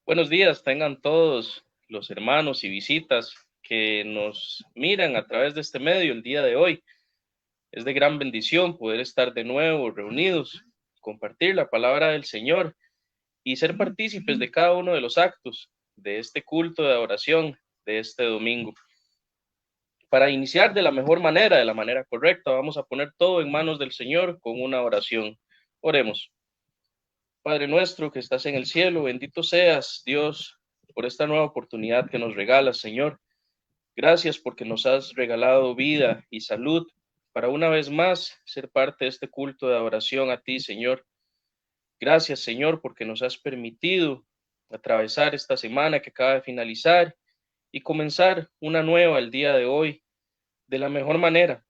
Buenos días, tengan todos los hermanos y visitas que nos miran a través de este medio el día de hoy. Es de gran bendición poder estar de nuevo reunidos, compartir la palabra del Señor y ser partícipes de cada uno de los actos de este culto de oración de este domingo. Para iniciar de la mejor manera, de la manera correcta, vamos a poner todo en manos del Señor con una oración. Oremos. Padre nuestro que estás en el cielo, bendito seas, Dios, por esta nueva oportunidad que nos regalas, Señor. Gracias porque nos has regalado vida y salud para una vez más ser parte de este culto de adoración a ti, Señor. Gracias, Señor, porque nos has permitido atravesar esta semana que acaba de finalizar y comenzar una nueva el día de hoy de la mejor manera,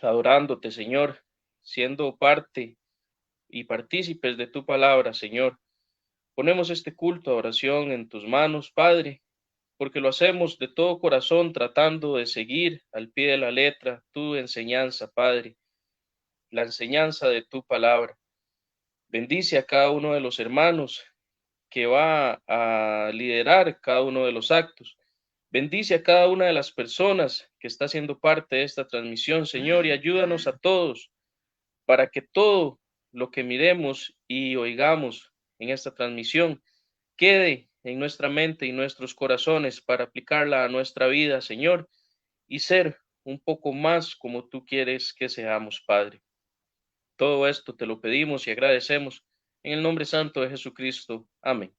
adorándote, Señor, siendo parte y partícipes de tu palabra, Señor. Ponemos este culto de oración en tus manos, Padre, porque lo hacemos de todo corazón tratando de seguir al pie de la letra tu enseñanza, Padre, la enseñanza de tu palabra. Bendice a cada uno de los hermanos que va a liderar cada uno de los actos. Bendice a cada una de las personas que está siendo parte de esta transmisión, Señor, y ayúdanos a todos para que todo lo que miremos y oigamos en esta transmisión quede en nuestra mente y nuestros corazones para aplicarla a nuestra vida, Señor, y ser un poco más como tú quieres que seamos, Padre. Todo esto te lo pedimos y agradecemos en el nombre santo de Jesucristo. Amén.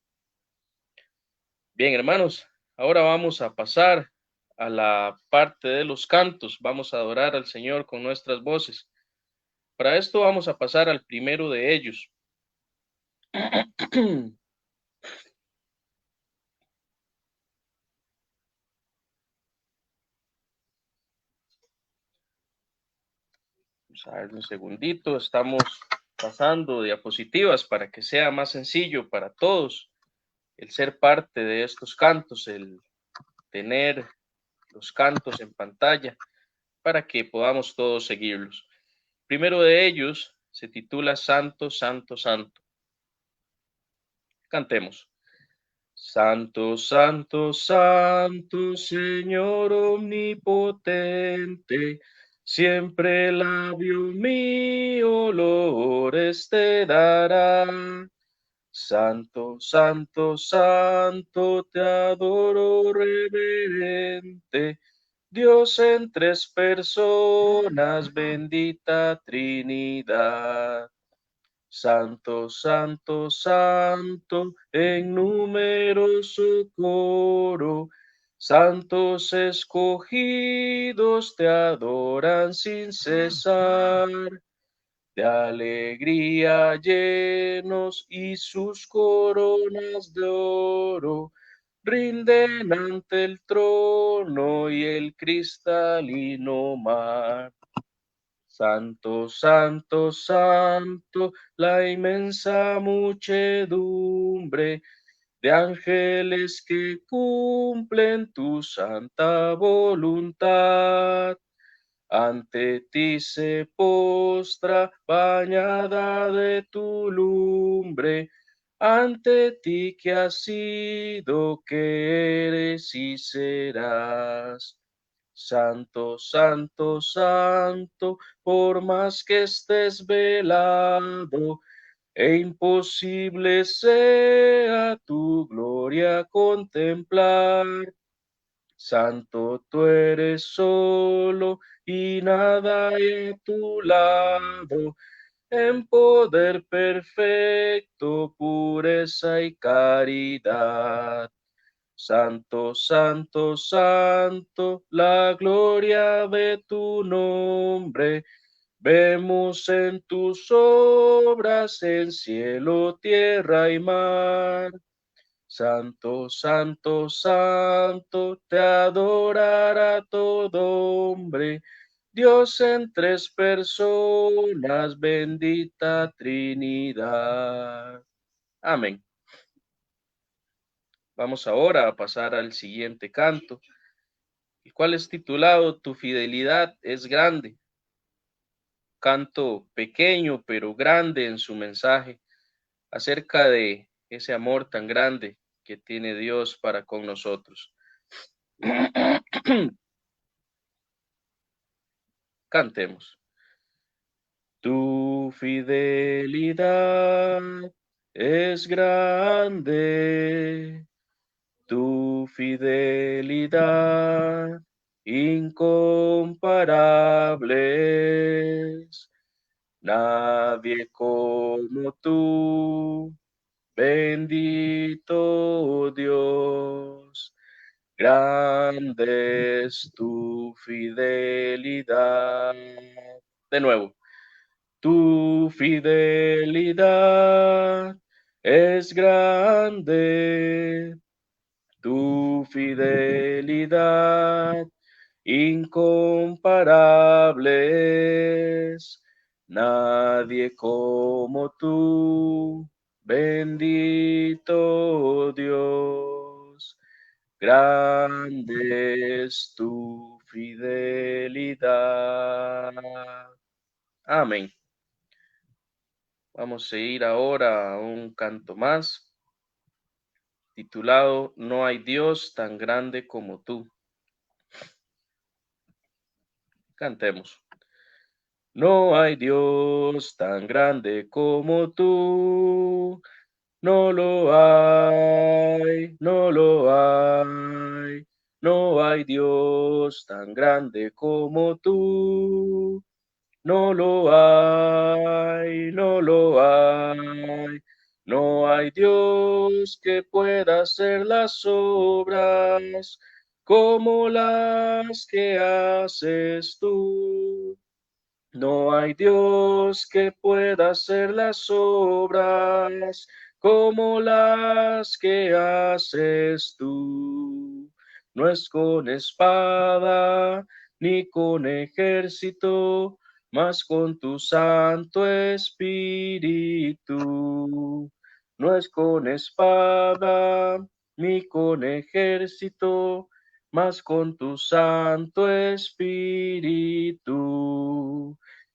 Bien, hermanos, ahora vamos a pasar a la parte de los cantos. Vamos a adorar al Señor con nuestras voces. Para esto vamos a pasar al primero de ellos. Vamos a ver un segundito. Estamos pasando diapositivas para que sea más sencillo para todos el ser parte de estos cantos, el tener los cantos en pantalla para que podamos todos seguirlos. Primero de ellos se titula Santo, Santo, Santo. Cantemos. Santo, Santo, Santo, Señor omnipotente, siempre labio mío olores te dará. Santo, Santo, Santo, te adoro reverente, Dios en tres personas, bendita Trinidad. Santo, Santo, Santo, en numeroso coro, santos escogidos te adoran sin cesar, de alegría llenos y sus coronas de oro rinden ante el trono y el cristalino mar. Santo, Santo, Santo, la inmensa muchedumbre de ángeles que cumplen tu santa voluntad. Ante ti se postra, bañada de tu lumbre, ante ti que has sido, que eres y serás. Santo, Santo, Santo, por más que estés velado, e imposible sea tu gloria contemplar. Santo tú eres solo y nada hay a tu lado, en poder perfecto, pureza y caridad. Santo, Santo, Santo, la gloria de tu nombre. Vemos en tus obras en cielo, tierra y mar. Santo, Santo, Santo, te adorará todo hombre. Dios en tres personas, bendita Trinidad. Amén. Vamos ahora a pasar al siguiente canto, el cual es titulado Tu fidelidad es grande. Canto pequeño pero grande en su mensaje acerca de ese amor tan grande que tiene Dios para con nosotros. Cantemos. Tu fidelidad es grande, tu fidelidad incomparable. Nadie como tú, bendito Dios. Grande es tu fidelidad. De nuevo. Tu fidelidad es grande, tu fidelidad incomparable es. Nadie como tú, bendito Dios. Grande es tu fidelidad. Amén. Vamos a ir ahora a un canto más, titulado No hay Dios tan grande como tú. Cantemos. No hay Dios tan grande como tú. No lo hay, no lo hay. No hay Dios tan grande como tú. No lo hay, no lo hay. No hay Dios que pueda hacer las obras como las que haces tú. No hay Dios que pueda hacer las obras como las que haces tú. No es con espada ni con ejército, mas con tu Santo Espíritu. No es con espada ni con ejército, mas con tu Santo Espíritu.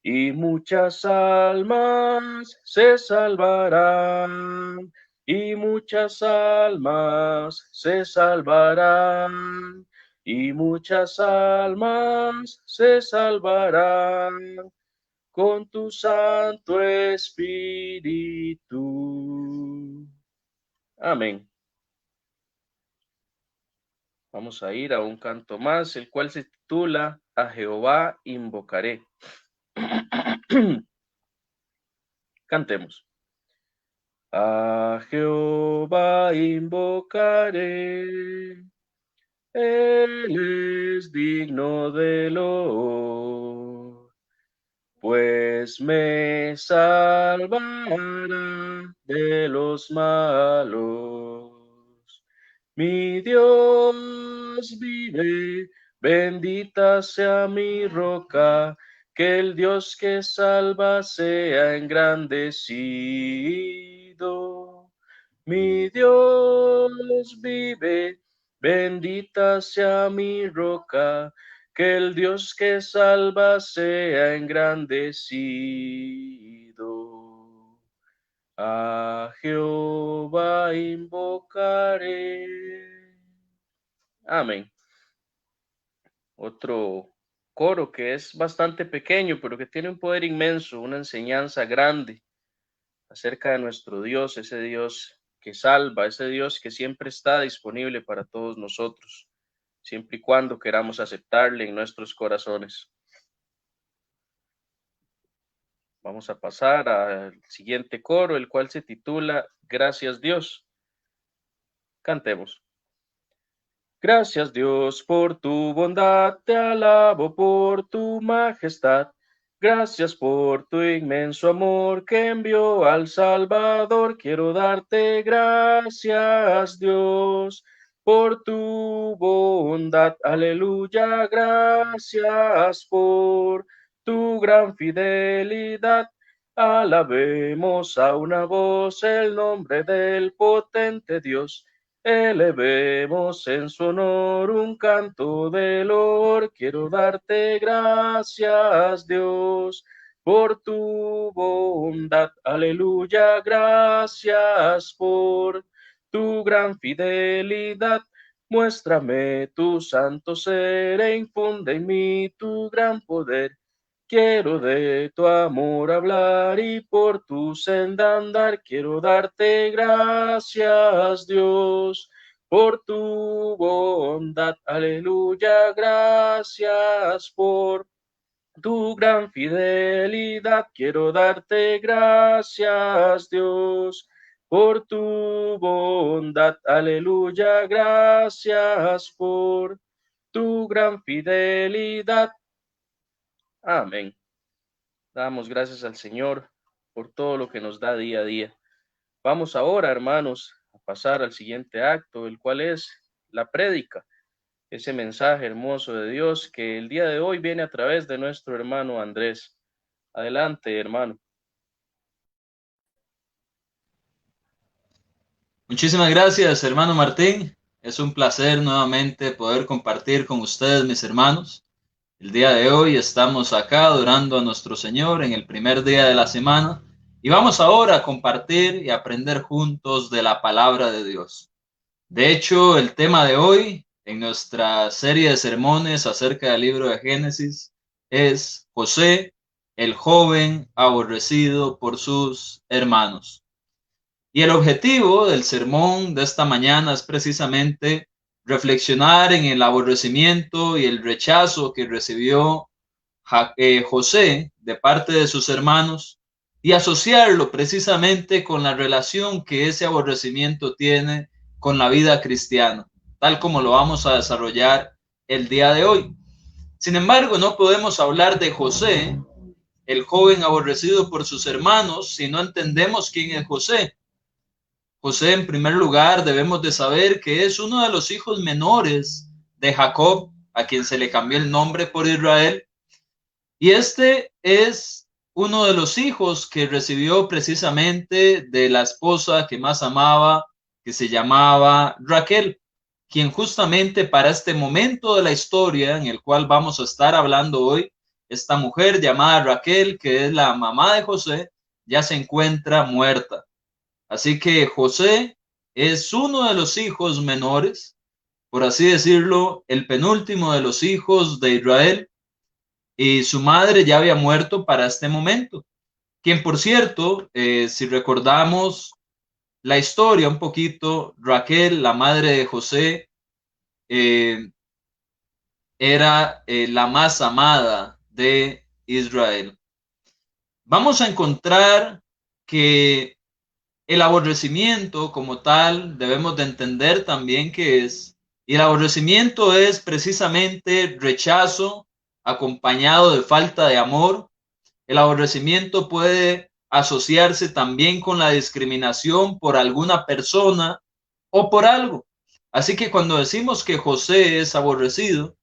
Y muchas almas se salvarán, y muchas almas se salvarán, y muchas almas se salvarán con tu Santo Espíritu. Amén. Vamos a ir a un canto más, el cual se titula A Jehová invocaré. Cantemos. A Jehová invocaré, Él es digno de loor, pues me salvará de los malos. Mi Dios vive, bendita sea mi roca, que el Dios que salva sea engrandecido. Mi Dios vive, bendita sea mi roca, que el Dios que salva sea engrandecido. A Jehová invocaré. Amén. Otro coro que es bastante pequeño, pero que tiene un poder inmenso, una enseñanza grande acerca de nuestro Dios, ese Dios que salva, ese Dios que siempre está disponible para todos nosotros, siempre y cuando queramos aceptarle en nuestros corazones. Vamos a pasar al siguiente coro, el cual se titula Gracias Dios. Cantemos. Gracias Dios por tu bondad, te alabo por tu majestad. Gracias por tu inmenso amor que envió al Salvador. Quiero darte gracias Dios por tu bondad. Aleluya, gracias por tu gran fidelidad. Alabemos a una voz el nombre del potente Dios. Elevemos en su honor un canto de loor. Quiero darte gracias, Dios, por tu bondad. Aleluya, gracias por tu gran fidelidad. Muéstrame tu santo ser e infunde en mí tu gran poder. Quiero de tu amor hablar y por tu senda andar. Quiero darte gracias, Dios, por tu bondad. Aleluya, gracias por tu gran fidelidad. Quiero darte gracias, Dios, por tu bondad. Aleluya, gracias por tu gran fidelidad. Amén. Damos gracias al Señor por todo lo que nos da día a día. Vamos ahora, hermanos, a pasar al siguiente acto, el cual es la prédica, ese mensaje hermoso de Dios que el día de hoy viene a través de nuestro hermano Andrés. Adelante, hermano. Muchísimas gracias, hermano Martín. Es un placer nuevamente poder compartir con ustedes, mis hermanos. El día de hoy estamos acá adorando a nuestro Señor en el primer día de la semana y vamos ahora a compartir y aprender juntos de la palabra de Dios. De hecho, el tema de hoy en nuestra serie de sermones acerca del libro de Génesis es José, el joven aborrecido por sus hermanos. Y el objetivo del sermón de esta mañana es precisamente reflexionar en el aborrecimiento y el rechazo que recibió José de parte de sus hermanos y asociarlo precisamente con la relación que ese aborrecimiento tiene con la vida cristiana, tal como lo vamos a desarrollar el día de hoy. Sin embargo, no podemos hablar de José, el joven aborrecido por sus hermanos, si no entendemos quién es José. José, en primer lugar, debemos de saber que es uno de los hijos menores de Jacob, a quien se le cambió el nombre por Israel, y este es uno de los hijos que recibió precisamente de la esposa que más amaba, que se llamaba Raquel, quien justamente para este momento de la historia en el cual vamos a estar hablando hoy, esta mujer llamada Raquel, que es la mamá de José, ya se encuentra muerta. Así que José es uno de los hijos menores, por así decirlo, el penúltimo de los hijos de Israel, y su madre ya había muerto para este momento. Quien, por cierto, si recordamos la historia un poquito, Raquel, la madre de José, era la más amada de Israel. Vamos a encontrar que el aborrecimiento como tal debemos de entender también qué es. Y el aborrecimiento es precisamente rechazo acompañado de falta de amor. El aborrecimiento puede asociarse también con la discriminación por alguna persona o por algo. Así que cuando decimos que José es aborrecido,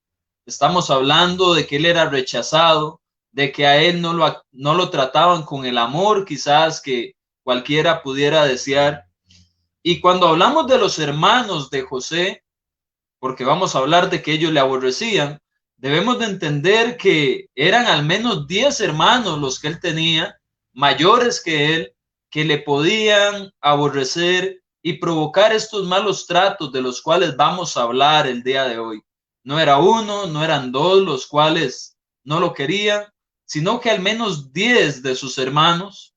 estamos hablando de que él era rechazado, de que a él no lo trataban con el amor quizás que cualquiera pudiera desear. Y cuando hablamos de los hermanos de José, porque vamos a hablar de que ellos le aborrecían, debemos de entender que eran al menos 10 hermanos los que él tenía, mayores que él, que le podían aborrecer y provocar estos malos tratos de los cuales vamos a hablar el día de hoy. No era uno, no eran dos los cuales no lo querían, sino que al menos 10 de sus hermanos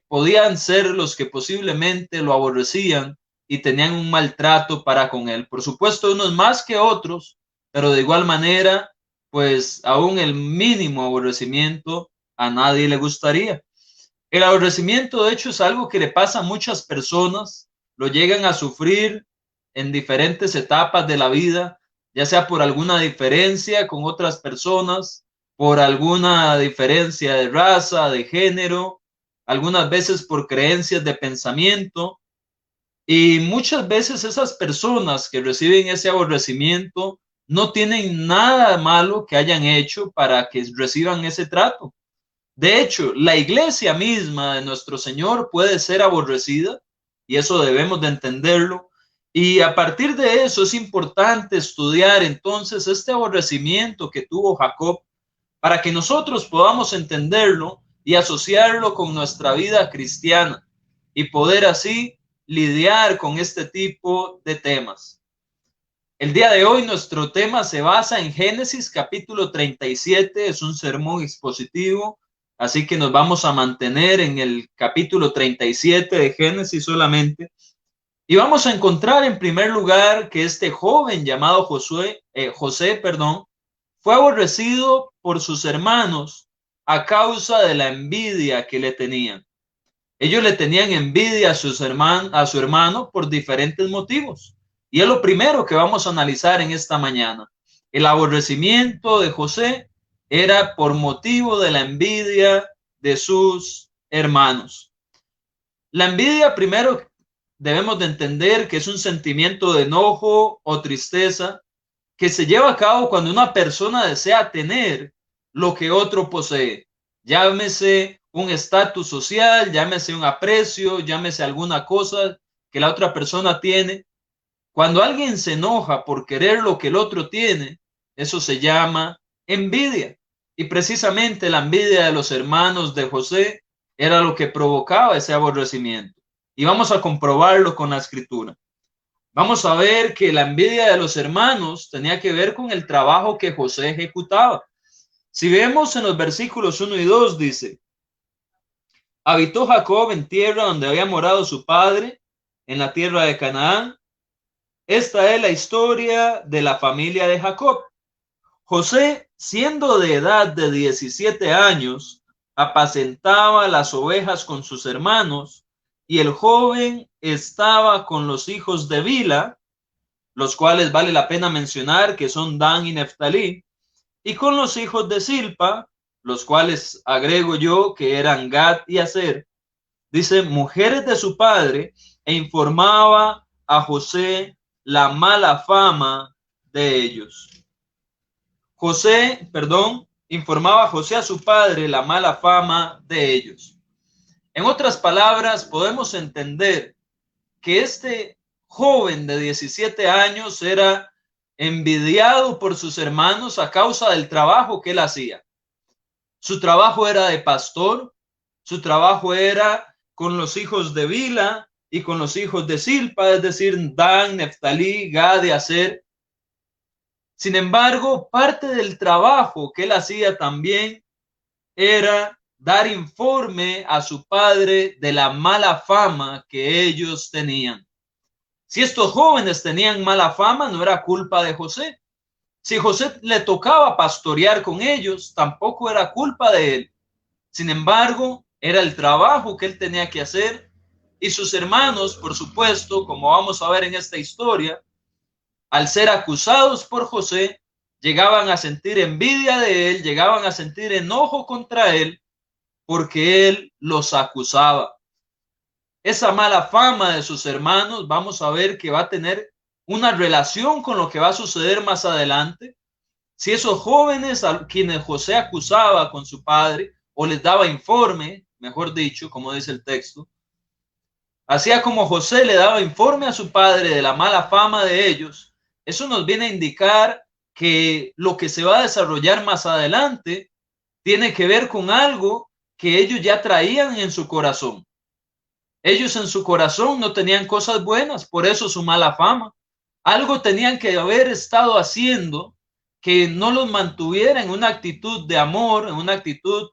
podían ser los que posiblemente lo aborrecían y tenían un maltrato para con él. Por supuesto, unos más que otros, pero de igual manera, pues aún el mínimo aborrecimiento a nadie le gustaría. El aborrecimiento, de hecho, es algo que le pasa a muchas personas, lo llegan a sufrir en diferentes etapas de la vida, ya sea por alguna diferencia con otras personas, por alguna diferencia de raza, de género, algunas veces por creencias de pensamiento, y muchas veces esas personas que reciben ese aborrecimiento no tienen nada malo que hayan hecho para que reciban ese trato. De hecho, la iglesia misma de nuestro Señor puede ser aborrecida y eso debemos de entenderlo. Y a partir de eso es importante estudiar entonces este aborrecimiento que tuvo Jacob, para que nosotros podamos entenderlo y asociarlo con nuestra vida cristiana y poder así lidiar con este tipo de temas. El día de hoy nuestro tema se basa en Génesis capítulo 37, es un sermón expositivo, así que nos vamos a mantener en el capítulo 37 de Génesis solamente. Y vamos a encontrar en primer lugar que este joven llamado José, fue aborrecido por sus hermanos a causa de la envidia que le tenían. Ellos le tenían envidia a su hermano por diferentes motivos. Y es lo primero que vamos a analizar en esta mañana. El aborrecimiento de José era por motivo de la envidia de sus hermanos. La envidia, primero debemos de entender que es un sentimiento de enojo o tristeza que se lleva a cabo cuando una persona desea tener lo que otro posee. Llámese un estatus social, llámese un aprecio, llámese alguna cosa que la otra persona tiene. Cuando alguien se enoja por querer lo que el otro tiene, eso se llama envidia. Y precisamente la envidia de los hermanos de José era lo que provocaba ese aborrecimiento. Y vamos a comprobarlo con la escritura. Vamos a ver que la envidia de los hermanos tenía que ver con el trabajo que José ejecutaba. Si vemos en los versículos 1 y 2, dice: habitó Jacob en tierra donde había morado su padre, en la tierra de Canaán. Esta es la historia de la familia de Jacob. José, siendo de edad de 17 años, apacentaba las ovejas con sus hermanos, y el joven estaba con los hijos de Bila, los cuales vale la pena mencionar que son Dan y Neftalí, y con los hijos de Silpa, los cuales agrego yo que eran Gad y Aser, dice, mujeres de su padre, e informaba a José la mala fama de ellos. Informaba a José a su padre la mala fama de ellos. En otras palabras, podemos entender que este joven de 17 años era envidiado por sus hermanos a causa del trabajo que él hacía. Su trabajo era de pastor, su trabajo era con los hijos de Bila y con los hijos de Silpa, es decir, Dan, Neftalí, Gad y Aser. Sin embargo, parte del trabajo que él hacía también era dar informe a su padre de la mala fama que ellos tenían. Si estos jóvenes tenían mala fama, no era culpa de José. Si José le tocaba pastorear con ellos, tampoco era culpa de él. Sin embargo, era el trabajo que él tenía que hacer, y sus hermanos, por supuesto, como vamos a ver en esta historia, al ser acusados por José, llegaban a sentir envidia de él, llegaban a sentir enojo contra él, porque él los acusaba. Esa mala fama de sus hermanos, vamos a ver que va a tener una relación con lo que va a suceder más adelante. Si esos jóvenes a quienes José acusaba con su padre, o les daba informe, mejor dicho, como dice el texto, hacía como José le daba informe a su padre de la mala fama de ellos, eso nos viene a indicar que lo que se va a desarrollar más adelante tiene que ver con algo que ellos ya traían en su corazón. Ellos en su corazón no tenían cosas buenas, por eso su mala fama. Algo tenían que haber estado haciendo que no los mantuviera en una actitud de amor, en una actitud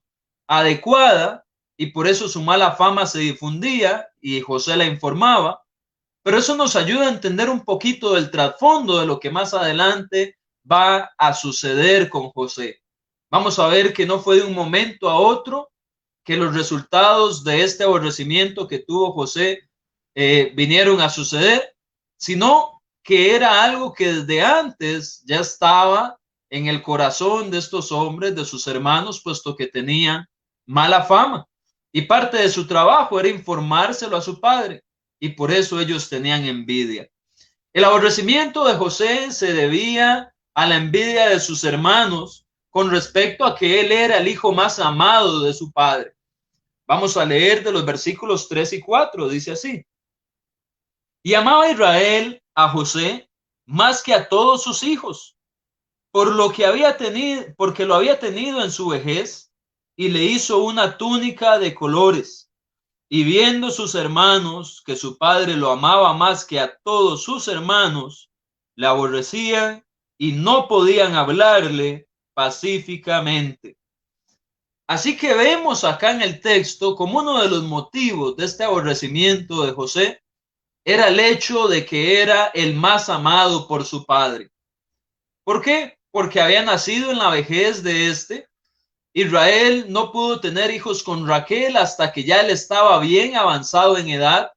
adecuada, y por eso su mala fama se difundía y José la informaba. Pero eso nos ayuda a entender un poquito del trasfondo de lo que más adelante va a suceder con José. Vamos a ver que no fue de un momento a otro que los resultados de este aborrecimiento que tuvo José vinieron a suceder, sino que era algo que desde antes ya estaba en el corazón de estos hombres, de sus hermanos, puesto que tenían mala fama. Y parte de su trabajo era informárselo a su padre, y por eso ellos tenían envidia. El aborrecimiento de José se debía a la envidia de sus hermanos con respecto a que él era el hijo más amado de su padre. Vamos a leer de los versículos 3 y 4, dice así: y amaba Israel a José más que a todos sus hijos, por lo que había tenido, porque lo había tenido en su vejez, y le hizo una túnica de colores. Y viendo sus hermanos que su padre lo amaba más que a todos sus hermanos, le aborrecían y no podían hablarle pacíficamente. Así que vemos acá en el texto como uno de los motivos de este aborrecimiento de José era el hecho de que era el más amado por su padre. ¿Por qué? Porque había nacido en la vejez de este. Israel no pudo tener hijos con Raquel hasta que ya él estaba bien avanzado en edad,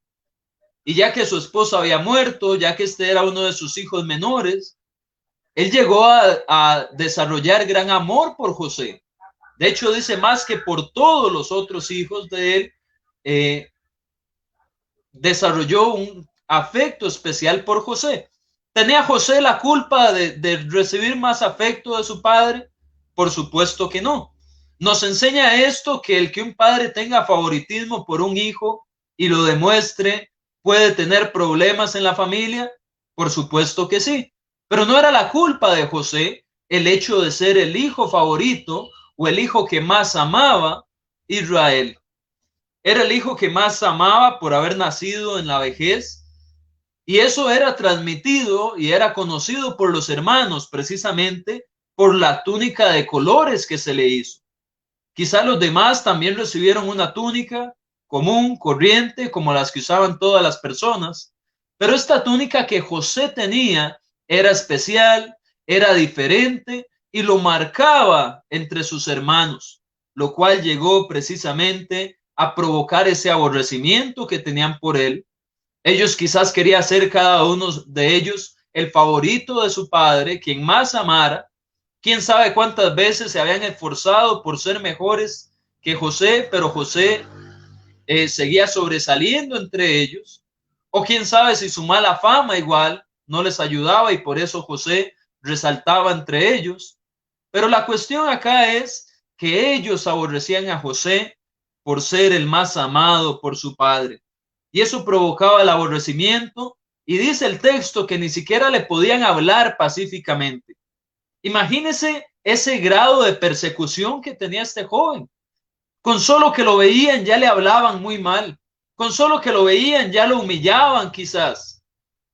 y ya que su esposo había muerto, ya que este era uno de sus hijos menores, él llegó a desarrollar gran amor por José. De hecho, dice más que por todos los otros hijos de él, eh, desarrolló un afecto especial por José. ¿Tenía José la culpa de recibir más afecto de su padre? Por supuesto que no. Nos enseña esto, que el que un padre tenga favoritismo por un hijo y lo demuestre puede tener problemas en la familia. Por supuesto que sí. Pero no era la culpa de José el hecho de ser el hijo favorito o el hijo que más amaba Israel. Era el hijo que más amaba por haber nacido en la vejez, y eso era transmitido y era conocido por los hermanos precisamente por la túnica de colores que se le hizo. Quizá los demás también recibieron una túnica común, corriente, como las que usaban todas las personas, pero esta túnica que José tenía era especial, era diferente y lo marcaba entre sus hermanos, lo cual llegó precisamente a provocar ese aborrecimiento que tenían por él. Ellos quizás querían ser cada uno de ellos el favorito de su padre, quien más amara. Quién sabe cuántas veces se habían esforzado por ser mejores que José, pero José seguía sobresaliendo entre ellos. O quién sabe si su mala fama igual no les ayudaba y por eso José resaltaba entre ellos. Pero la cuestión acá es que ellos aborrecían a José por ser el más amado por su padre. Y eso provocaba el aborrecimiento, y dice el texto que ni siquiera le podían hablar pacíficamente. Imagínese ese grado de persecución que tenía este joven. Con solo que lo veían ya le hablaban muy mal. Con solo que lo veían ya lo humillaban quizás.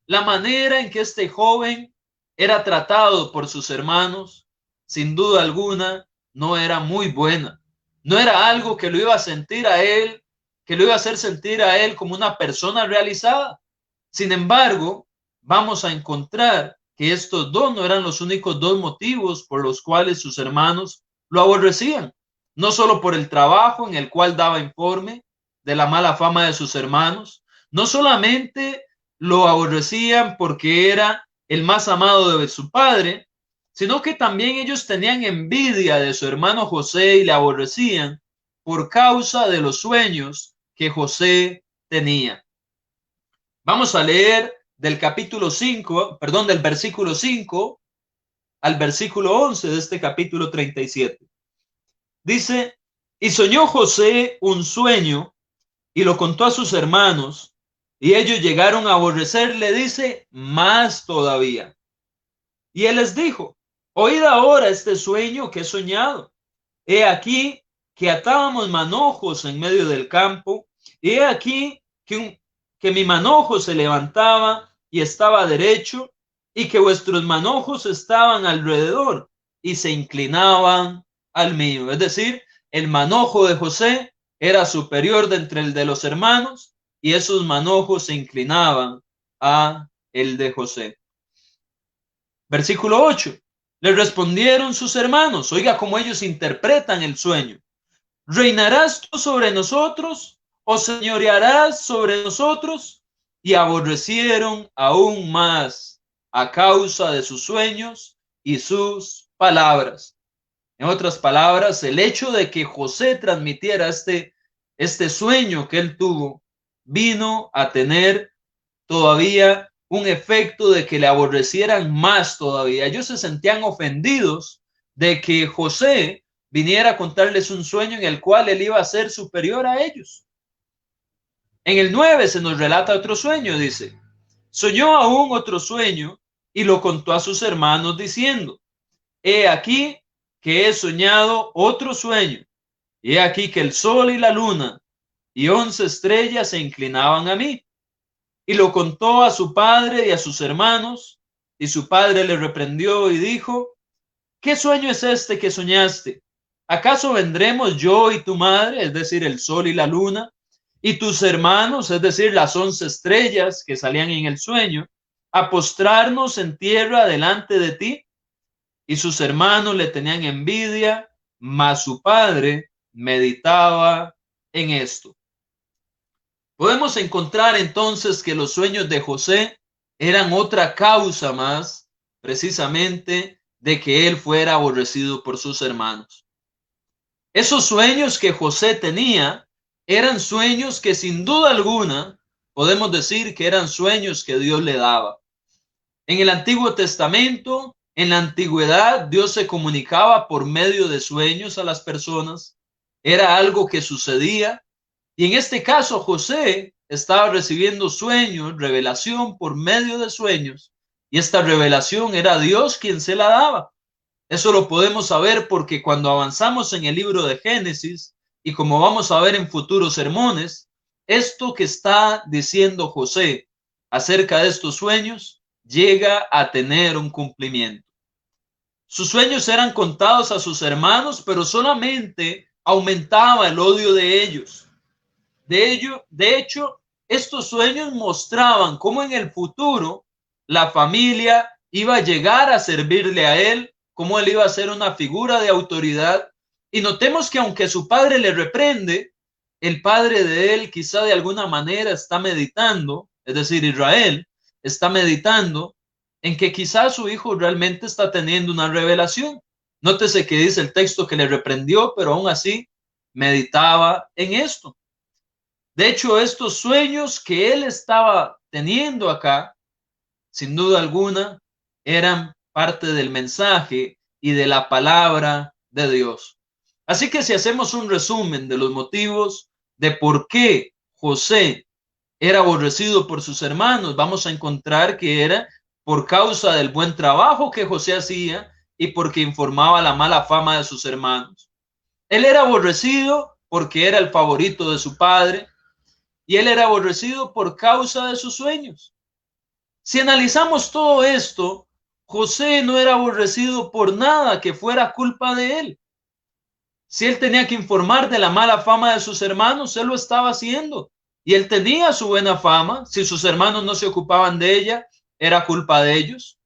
La manera en que este joven era tratado por sus hermanos, sin duda alguna, no era muy buena. No era algo que lo iba a sentir a él, que lo iba a hacer sentir a él como una persona realizada. Sin embargo, vamos a encontrar que estos dos no eran los únicos dos motivos por los cuales sus hermanos lo aborrecían. No solo por el trabajo en el cual daba informe de la mala fama de sus hermanos, no solamente lo aborrecían porque era el más amado de su padre, sino que también ellos tenían envidia de su hermano José y le aborrecían por causa de los sueños que José tenía. Vamos a leer del capítulo 5, perdón, del versículo 5 al versículo 11 de este capítulo 37. Dice, y soñó José un sueño y lo contó a sus hermanos, y ellos llegaron a aborrecerle, dice, más todavía. Y él les dijo, oíd ahora este sueño que he soñado. He aquí que atábamos manojos en medio del campo, y he aquí que mi manojo se levantaba y estaba derecho, y que vuestros manojos estaban alrededor y se inclinaban al mío. Es decir, el manojo de José era superior de entre el de los hermanos, y esos manojos se inclinaban a el de José. Versículo 8. Le respondieron sus hermanos, oiga cómo ellos interpretan el sueño. ¿Reinarás tú sobre nosotros o señorearás sobre nosotros? Y aborrecieron aún más a causa de sus sueños y sus palabras. En otras palabras, el hecho de que José transmitiera este sueño que él tuvo vino a tener todavía un efecto de que le aborrecieran más todavía. Ellos se sentían ofendidos de que José viniera a contarles un sueño en el cual él iba a ser superior a ellos. En el 9 se nos relata otro sueño, dice, soñó aún otro sueño y lo contó a sus hermanos diciendo, he aquí que he soñado otro sueño, y he aquí que el sol y la luna y 11 estrellas se inclinaban a mí. Y lo contó a su padre y a sus hermanos, y su padre le reprendió y dijo: ¿qué sueño es este que soñaste? ¿Acaso vendremos yo y tu madre, es decir, el sol y la luna, y tus hermanos, es decir, las 11 estrellas que salían en el sueño, a postrarnos en tierra delante de ti? Y sus hermanos le tenían envidia, mas su padre meditaba en esto. Podemos encontrar entonces que los sueños de José eran otra causa más, precisamente, de que él fuera aborrecido por sus hermanos. Esos sueños que José tenía eran sueños que sin duda alguna podemos decir que eran sueños que Dios le daba. En el Antiguo Testamento, en la antigüedad, Dios se comunicaba por medio de sueños a las personas. Era algo que sucedía. Y en este caso, José estaba recibiendo sueños, revelación por medio de sueños. Y esta revelación era Dios quien se la daba. Eso lo podemos saber porque cuando avanzamos en el libro de Génesis, y como vamos a ver en futuros sermones, esto que está diciendo José acerca de estos sueños llega a tener un cumplimiento. Sus sueños eran contados a sus hermanos, pero solamente aumentaba el odio de ellos. De hecho, estos sueños mostraban cómo en el futuro la familia iba a llegar a servirle a él, cómo él iba a ser una figura de autoridad. Y notemos que aunque su padre le reprende, el padre de él quizá de alguna manera está meditando, es decir, Israel está meditando en que quizás su hijo realmente está teniendo una revelación. Nótese que dice el texto que le reprendió, pero aún así meditaba en esto. De hecho, estos sueños que él estaba teniendo acá, sin duda alguna, eran parte del mensaje y de la palabra de Dios. Así que si hacemos un resumen de los motivos de por qué José era aborrecido por sus hermanos, vamos a encontrar que era por causa del buen trabajo que José hacía y porque informaba la mala fama de sus hermanos. Él era aborrecido porque era el favorito de su padre, y él era aborrecido por causa de sus sueños. Si analizamos todo esto, José no era aborrecido por nada que fuera culpa de él. Si él tenía que informar de la mala fama de sus hermanos, él lo estaba haciendo. Y él tenía su buena fama. Si sus hermanos no se ocupaban de ella, era culpa de ellos.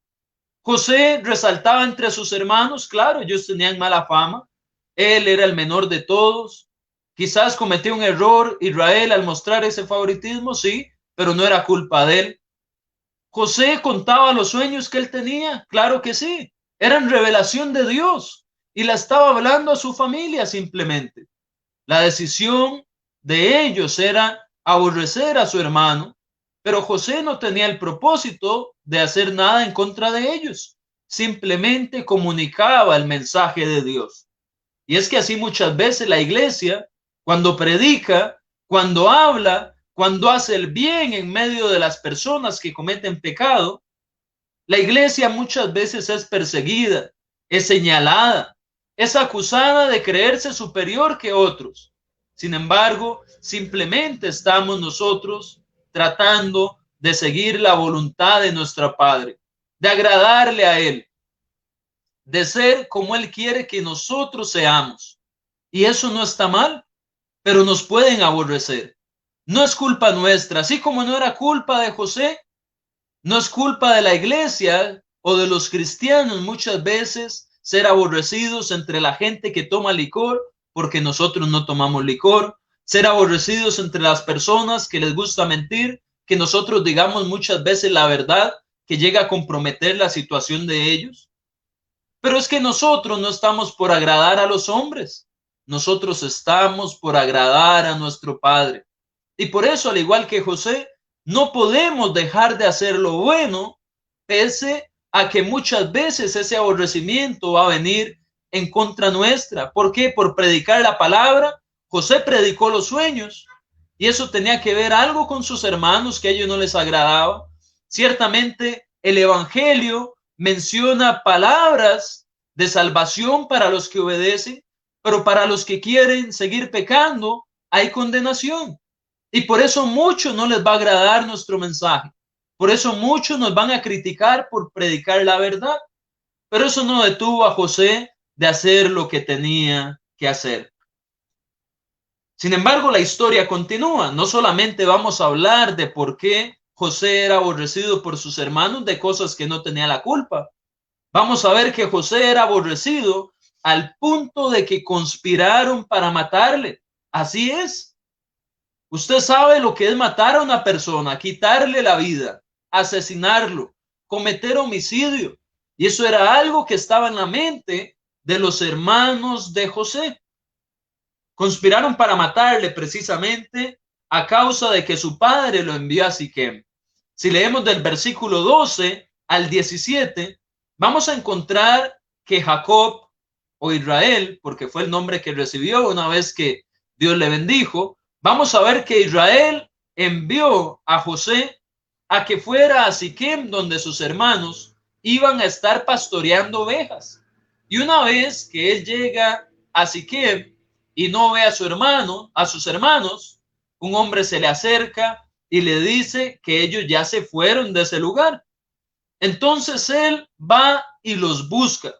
José resaltaba entre sus hermanos, claro, ellos tenían mala fama. Él era el menor de todos. Quizás cometió un error Israel al mostrar ese favoritismo, sí, pero no era culpa de él. José contaba los sueños que él tenía, claro que sí, eran revelación de Dios y la estaba hablando a su familia simplemente. La decisión de ellos era aborrecer a su hermano, pero José no tenía el propósito de hacer nada en contra de ellos, simplemente comunicaba el mensaje de Dios. Y es que así muchas veces la iglesia, cuando predica, cuando habla, cuando hace el bien en medio de las personas que cometen pecado, la iglesia muchas veces es perseguida, es señalada, es acusada de creerse superior que otros. Sin embargo, simplemente estamos nosotros tratando de seguir la voluntad de nuestro Padre, de agradarle a Él, de ser como Él quiere que nosotros seamos. Y eso no está mal, pero nos pueden aborrecer. No es culpa nuestra, así como no era culpa de José, no es culpa de la iglesia o de los cristianos muchas veces ser aborrecidos entre la gente que toma licor porque nosotros no tomamos licor, ser aborrecidos entre las personas que les gusta mentir, que nosotros digamos muchas veces la verdad que llega a comprometer la situación de ellos. Pero es que nosotros no estamos por agradar a los hombres, nosotros estamos por agradar a nuestro Padre. Y por eso, al igual que José, no podemos dejar de hacer lo bueno, pese a que muchas veces ese aborrecimiento va a venir en contra nuestra. ¿Por qué? Por predicar la palabra. José predicó los sueños y eso tenía que ver algo con sus hermanos que a ellos no les agradaba. Ciertamente el evangelio menciona palabras de salvación para los que obedecen, pero para los que quieren seguir pecando hay condenación. Y por eso muchos no les va a agradar nuestro mensaje. Por eso muchos nos van a criticar por predicar la verdad. Pero eso no detuvo a José de hacer lo que tenía que hacer. Sin embargo, la historia continúa. No solamente vamos a hablar de por qué José era aborrecido por sus hermanos de cosas que no tenía la culpa. Vamos a ver que José era aborrecido al punto de que conspiraron para matarle. Así es. Usted sabe lo que es matar a una persona, quitarle la vida, asesinarlo, cometer homicidio. Y eso era algo que estaba en la mente de los hermanos de José. Conspiraron para matarle precisamente a causa de que su padre lo envió a Siquem. Si leemos del versículo 12 al 17, vamos a encontrar que Jacob o Israel, porque fue el nombre que recibió una vez que Dios le bendijo, vamos a ver que Israel envió a José a que fuera a Siquem, donde sus hermanos iban a estar pastoreando ovejas. Y una vez que él llega a Siquem y no ve a su hermano, a sus hermanos, un hombre se le acerca y le dice que ellos ya se fueron de ese lugar. Entonces él va y los busca.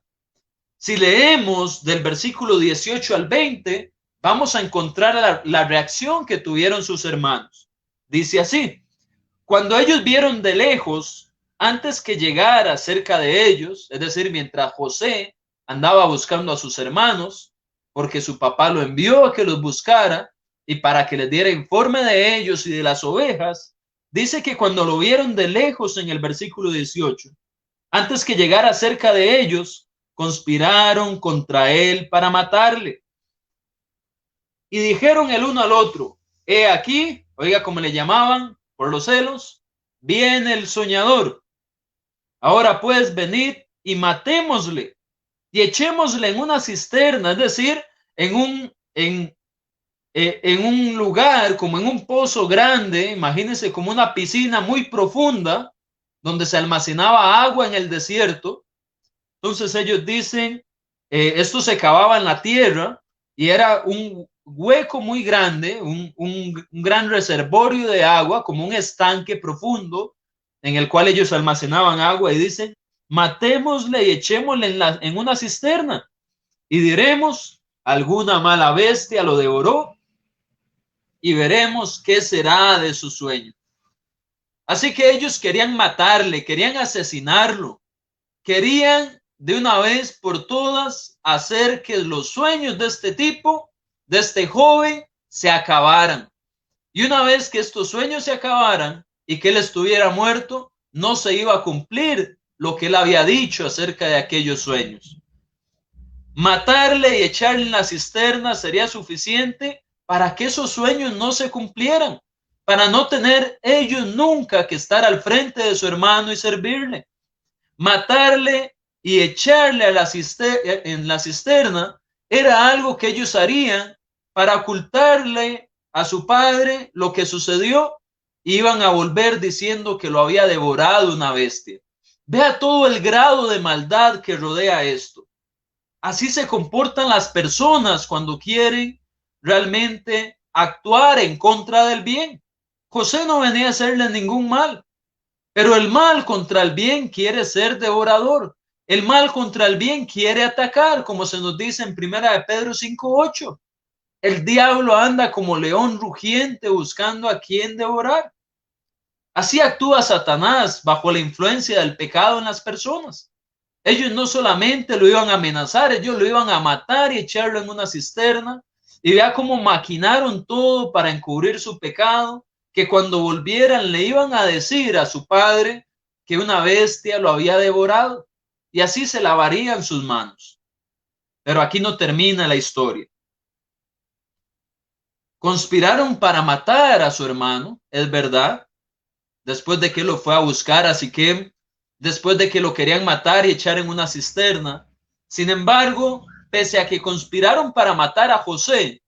Si leemos del versículo 18 al 20, vamos a encontrar la reacción que tuvieron sus hermanos. Dice así: cuando ellos vieron de lejos, antes que llegara cerca de ellos, es decir, mientras José andaba buscando a sus hermanos, porque su papá lo envió a que los buscara y para que les diera informe de ellos y de las ovejas, dice que cuando lo vieron de lejos en el versículo 18, antes que llegara cerca de ellos, conspiraron contra él para matarle. Y dijeron el uno al otro: he aquí, oiga como le llamaban por los celos, viene el soñador. Ahora pues venid y matémosle y echémosle en una cisterna, es decir, en un lugar, como en un pozo grande, imagínense como una piscina muy profunda, donde se almacenaba agua en el desierto. Entonces ellos dicen, esto se cavaba en la tierra y era un hueco muy grande, un gran reservorio de agua, como un estanque profundo en el cual ellos almacenaban agua, y dicen, matémosle y echémosle en una cisterna y diremos, alguna mala bestia lo devoró y veremos qué será de su sueño. Así que ellos querían matarle, querían asesinarlo, querían de una vez por todas hacer que los sueños de este tipo, de este joven, se acabaran. Y una vez que estos sueños se acabaran y que él estuviera muerto, no se iba a cumplir lo que él había dicho acerca de aquellos sueños. Matarle y echarle en la cisterna sería suficiente para que esos sueños no se cumplieran, para no tener ellos nunca que estar al frente de su hermano y servirle. Matarle y echarle en la cisterna era algo que ellos harían para ocultarle a su padre lo que sucedió. Iban a volver diciendo que lo había devorado una bestia. Vea todo el grado de maldad que rodea esto. Así se comportan las personas cuando quieren realmente actuar en contra del bien. José no venía a hacerle ningún mal, pero el mal contra el bien quiere ser devorador. El mal contra el bien quiere atacar, como se nos dice en 1 Pedro 5:8. El diablo anda como león rugiente buscando a quien devorar. Así actúa Satanás bajo la influencia del pecado en las personas. Ellos no solamente lo iban a amenazar, ellos lo iban a matar y echarlo en una cisterna. Y vea cómo maquinaron todo para encubrir su pecado, que cuando volvieran le iban a decir a su padre que una bestia lo había devorado. Y así se lavarían sus manos. Pero aquí no termina la historia. Conspiraron para matar a su hermano, es verdad, después de que lo fue a buscar a Siquem, después de que lo querían matar y echar en una cisterna. Sin embargo, pese a que conspiraron para matar a José,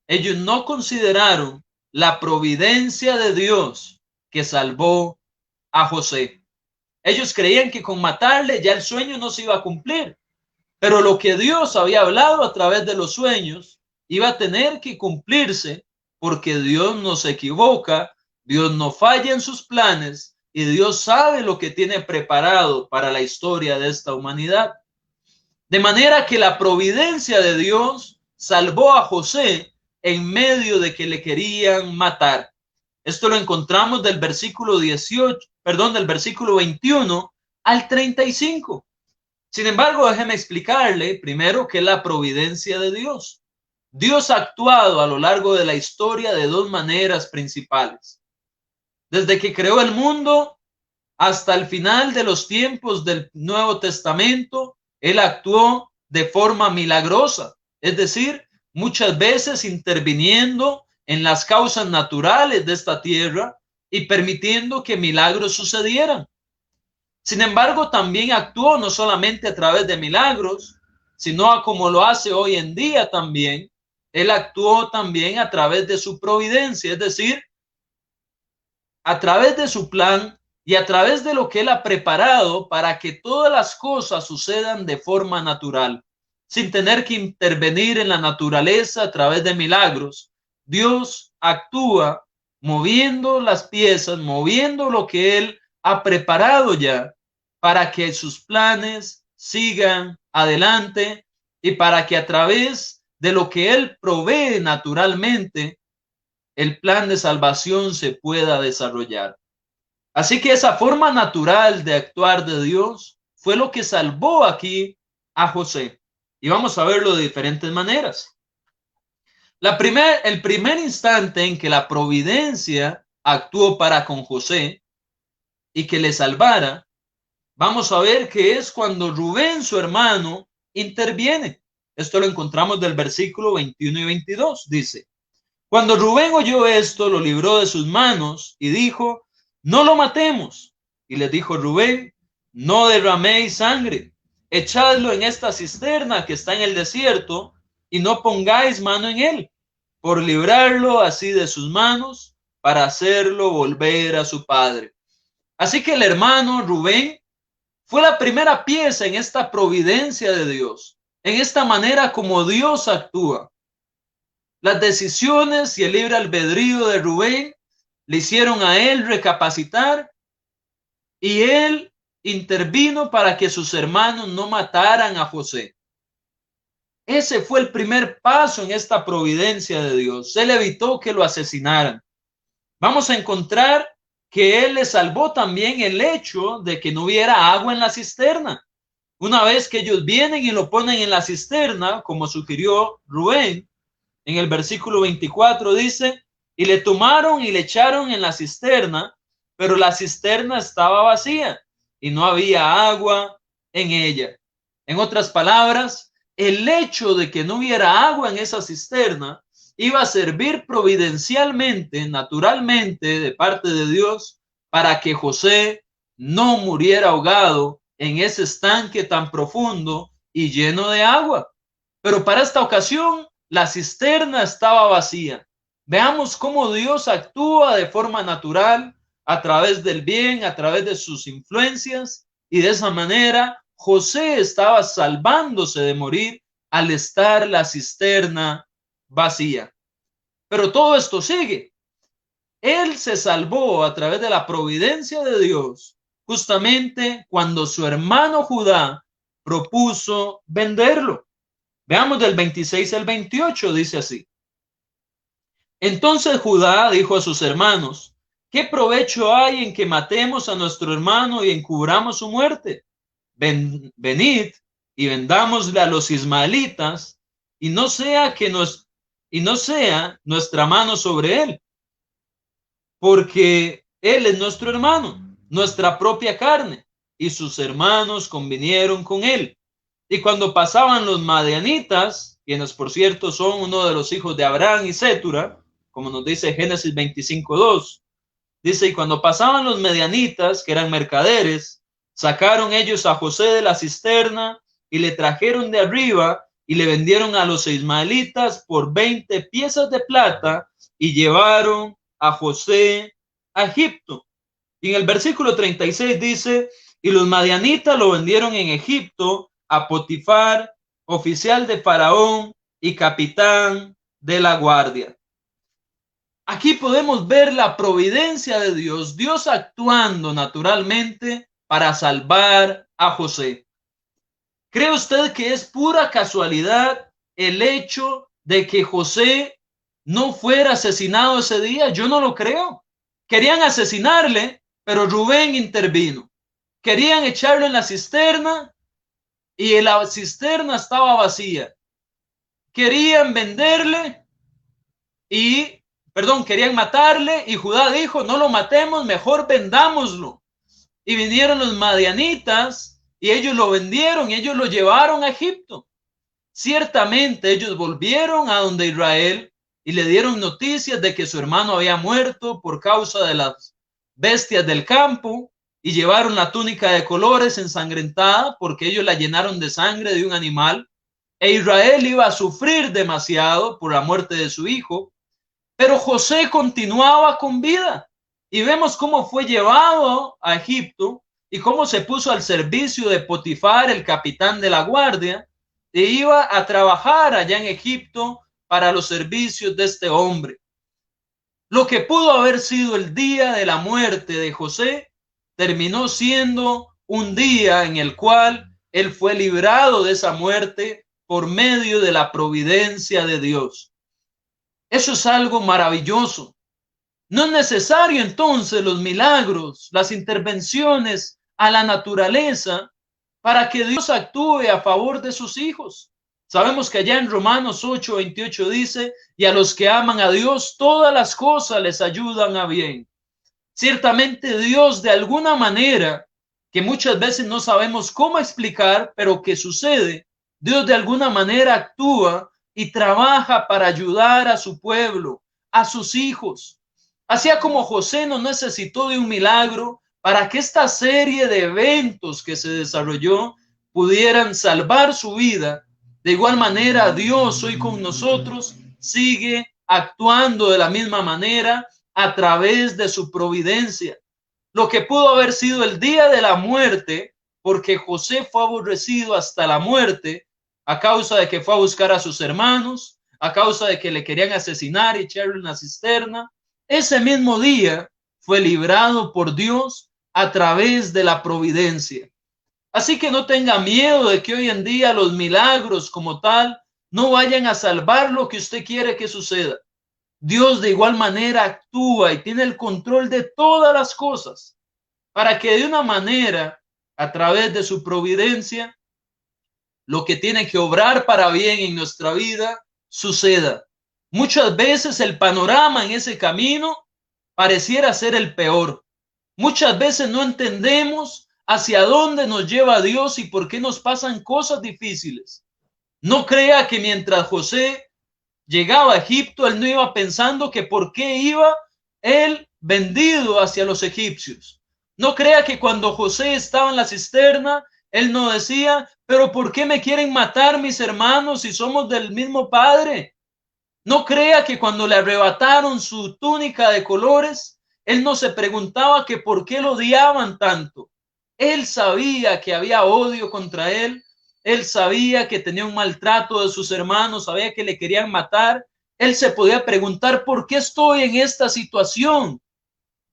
ellos no consideraron la providencia de Dios que salvó a José. Ellos creían que con matarle ya el sueño no se iba a cumplir. Pero lo que Dios había hablado a través de los sueños iba a tener que cumplirse, porque Dios no se equivoca, Dios no falla en sus planes y Dios sabe lo que tiene preparado para la historia de esta humanidad. De manera que la providencia de Dios salvó a José en medio de que le querían matar. Esto lo encontramos del versículo 21 al 35. Sin embargo, déjeme explicarle primero qué es la providencia de Dios. Dios ha actuado a lo largo de la historia de dos maneras principales. Desde que creó el mundo hasta el final de los tiempos del Nuevo Testamento, Él actuó de forma milagrosa, es decir, muchas veces interviniendo en las causas naturales de esta tierra y permitiendo que milagros sucedieran. Sin embargo, también actuó no solamente a través de milagros, sino como lo hace hoy en día también. Él actuó también a través de su providencia, es decir, a través de su plan y a través de lo que Él ha preparado para que todas las cosas sucedan de forma natural, sin tener que intervenir en la naturaleza a través de milagros. Dios actúa moviendo las piezas, moviendo lo que Él ha preparado ya para que sus planes sigan adelante y para que a través de lo que Él provee naturalmente, el plan de salvación se pueda desarrollar. Así que esa forma natural de actuar de Dios fue lo que salvó aquí a José. Y vamos a verlo de diferentes maneras. El primer instante en que la providencia actuó para con José y que le salvara, vamos a ver que es cuando Rubén, su hermano, interviene. Esto lo encontramos del versículo 21 y 22. Dice: cuando Rubén oyó esto, lo libró de sus manos y dijo: no lo matemos. Y les dijo Rubén: no derraméis sangre, echadlo en esta cisterna que está en el desierto y no pongáis mano en él, por librarlo así de sus manos, para hacerlo volver a su padre. Así que el hermano Rubén fue la primera pieza en esta providencia de Dios, en esta manera como Dios actúa. Las decisiones y el libre albedrío de Rubén le hicieron a él recapacitar y él intervino para que sus hermanos no mataran a José. Ese fue el primer paso en esta providencia de Dios. Él evitó que lo asesinaran. Vamos a encontrar que él le salvó también el hecho de que no hubiera agua en la cisterna. Una vez que ellos vienen y lo ponen en la cisterna, como sugirió Rubén, en el versículo 24 dice: y le tomaron y le echaron en la cisterna, pero la cisterna estaba vacía y no había agua en ella. En otras palabras, el hecho de que no hubiera agua en esa cisterna iba a servir providencialmente, naturalmente, de parte de Dios, para que José no muriera ahogado en ese estanque tan profundo y lleno de agua. Pero para esta ocasión, la cisterna estaba vacía. Veamos cómo Dios actúa de forma natural a través del bien, a través de sus influencias, y de esa manera José estaba salvándose de morir al estar la cisterna vacía. Pero todo esto sigue. Él se salvó a través de la providencia de Dios, justamente cuando su hermano Judá propuso venderlo. Veamos del 26 al 28, dice así: entonces Judá dijo a sus hermanos: ¿qué provecho hay en que matemos a nuestro hermano y encubramos su muerte? Venid y vendámosle a los ismaelitas, y no sea nuestra mano sobre él, porque él es nuestro hermano, nuestra propia carne. Y sus hermanos convinieron con él. Y cuando pasaban los madianitas, quienes por cierto son uno de los hijos de Abraham y Cetura, como nos dice Génesis 25:2, dice: y cuando pasaban los madianitas, que eran mercaderes, sacaron ellos a José de la cisterna y le trajeron de arriba y le vendieron a los ismaelitas por 20 piezas de plata y llevaron a José a Egipto. Y en el versículo 36 dice: y los madianitas lo vendieron en Egipto a Potifar, oficial de Faraón y capitán de la guardia. Aquí podemos ver la providencia de Dios, Dios actuando naturalmente para salvar a José. ¿Cree usted que es pura casualidad el hecho de que José no fuera asesinado ese día? Yo no lo creo. Querían asesinarle, pero Rubén intervino. Querían echarlo en la cisterna y la cisterna estaba vacía. Querían venderle querían matarle y Judá dijo, no lo matemos, mejor vendámoslo. Y vinieron los madianitas y ellos lo vendieron y ellos lo llevaron a Egipto. Ciertamente ellos volvieron a donde Israel y le dieron noticias de que su hermano había muerto por causa de las bestias del campo y llevaron la túnica de colores ensangrentada porque ellos la llenaron de sangre de un animal e Israel iba a sufrir demasiado por la muerte de su hijo, pero José continuaba con vida y vemos cómo fue llevado a Egipto y cómo se puso al servicio de Potifar, el capitán de la guardia, e iba a trabajar allá en Egipto para los servicios de este hombre. Lo que pudo haber sido el día de la muerte de José terminó siendo un día en el cual él fue librado de esa muerte por medio de la providencia de Dios. Eso es algo maravilloso. No es necesario entonces los milagros, las intervenciones a la naturaleza para que Dios actúe a favor de sus hijos. Sabemos que allá en Romanos 8:28 dice, y a los que aman a Dios, todas las cosas les ayudan a bien. Ciertamente Dios de alguna manera, que muchas veces no sabemos cómo explicar, pero que sucede, Dios de alguna manera actúa y trabaja para ayudar a su pueblo, a sus hijos. Así como José no necesitó de un milagro para que esta serie de eventos que se desarrolló pudieran salvar su vida, de igual manera Dios hoy con nosotros sigue actuando de la misma manera a través de su providencia. Lo que pudo haber sido el día de la muerte, porque José fue aborrecido hasta la muerte a causa de que fue a buscar a sus hermanos, a causa de que le querían asesinar y echarlo en la cisterna, ese mismo día fue librado por Dios a través de la providencia. Así que no tenga miedo de que hoy en día los milagros como tal no vayan a salvar lo que usted quiere que suceda. Dios de igual manera actúa y tiene el control de todas las cosas para que de una manera, a través de su providencia, lo que tiene que obrar para bien en nuestra vida suceda. Muchas veces el panorama en ese camino pareciera ser el peor. Muchas veces no entendemos hacia dónde nos lleva Dios y por qué nos pasan cosas difíciles. No crea que mientras José llegaba a Egipto, él no iba pensando que por qué iba él vendido hacia los egipcios. No crea que cuando José estaba en la cisterna, él no decía, pero ¿por qué me quieren matar mis hermanos si somos del mismo padre? No crea que cuando le arrebataron su túnica de colores, él no se preguntaba que por qué lo odiaban tanto. Él sabía que había odio contra él. Él sabía que tenía un maltrato de sus hermanos, sabía que le querían matar. Él se podía preguntar por qué estoy en esta situación.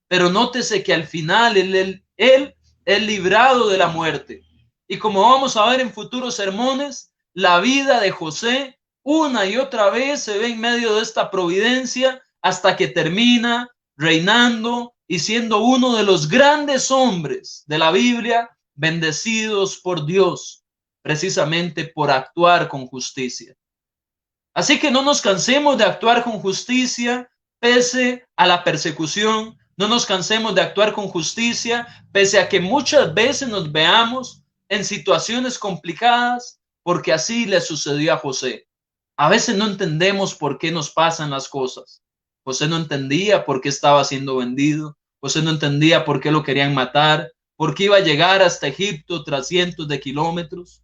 Pero nótese que al final él es librado de la muerte. Y como vamos a ver en futuros sermones, la vida de José una y otra vez se ve en medio de esta providencia hasta que termina reinando y siendo uno de los grandes hombres de la Biblia, bendecidos por Dios, precisamente por actuar con justicia. Así que no nos cansemos de actuar con justicia pese a la persecución, no nos cansemos de actuar con justicia pese a que muchas veces nos veamos en situaciones complicadas, porque así le sucedió a José. A veces no entendemos por qué nos pasan las cosas. José no entendía por qué estaba siendo vendido. José no entendía por qué lo querían matar, por qué iba a llegar hasta Egipto tras cientos de kilómetros.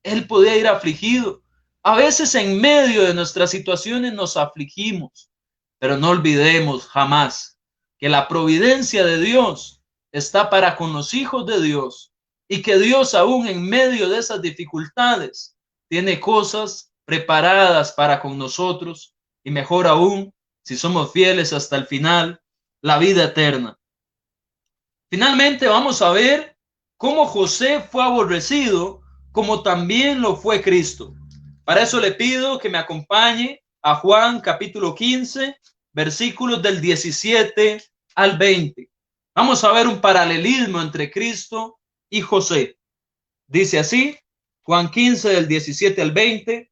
Él podía ir afligido. A veces en medio de nuestras situaciones nos afligimos, pero no olvidemos jamás que la providencia de Dios está para con los hijos de Dios y que Dios aún en medio de esas dificultades tiene cosas preparadas para con nosotros y mejor aún, si somos fieles hasta el final, la vida eterna. Finalmente vamos a ver cómo José fue aborrecido, como también lo fue Cristo. Para eso le pido que me acompañe a Juan capítulo 15, versículos del 17 al 20. Vamos a ver un paralelismo entre Cristo y José. Dice así, Juan 15 del 17 al 20,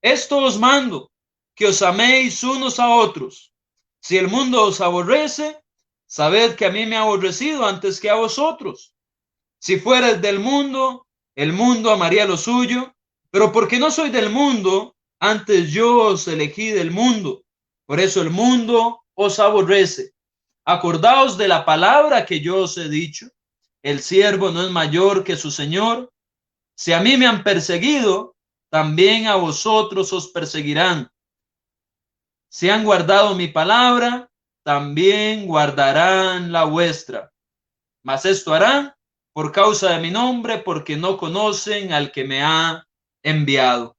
esto os mando, que os améis unos a otros. Si el mundo os aborrece, sabed que a mí me ha aborrecido antes que a vosotros. Si fuerais del mundo, el mundo amaría lo suyo, pero porque no soy del mundo, antes yo os elegí del mundo. Por eso el mundo os aborrece. Acordaos de la palabra que yo os he dicho. El siervo no es mayor que su señor. Si a mí me han perseguido, también a vosotros os perseguirán. Si han guardado mi palabra, también guardarán la vuestra. Mas esto harán por causa de mi nombre, porque no conocen al que me ha enviado.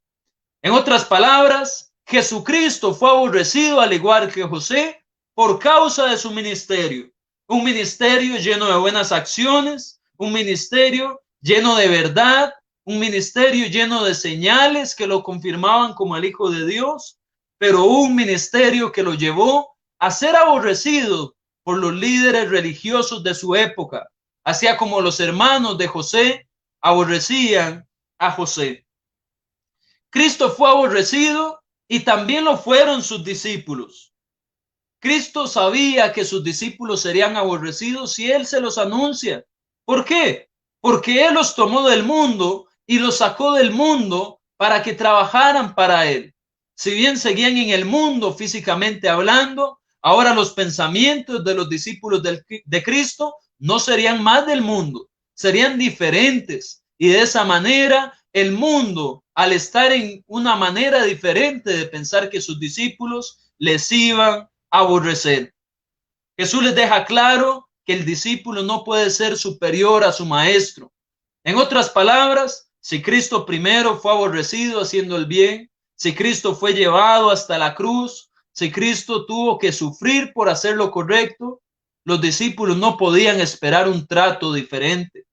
En otras palabras, Jesucristo fue aborrecido al igual que José por causa de su ministerio. Un ministerio lleno de buenas acciones, un ministerio lleno de verdad, un ministerio lleno de señales que lo confirmaban como el Hijo de Dios, pero un ministerio que lo llevó a ser aborrecido por los líderes religiosos de su época, así como los hermanos de José aborrecían a José. Cristo fue aborrecido y también lo fueron sus discípulos. Cristo sabía que sus discípulos serían aborrecidos si él se los anuncia. ¿Por qué? Porque él los tomó del mundo y los sacó del mundo para que trabajaran para él. Si bien seguían en el mundo físicamente hablando, ahora los pensamientos de los discípulos de Cristo no serían más del mundo, serían diferentes. Y de esa manera el mundo, al estar en una manera diferente de pensar que sus discípulos, les iban a aborrecer. Jesús les deja claro que el discípulo no puede ser superior a su maestro. En otras palabras, si Cristo primero fue aborrecido haciendo el bien, si Cristo fue llevado hasta la cruz, si Cristo tuvo que sufrir por hacer lo correcto, los discípulos no podían esperar un trato diferente.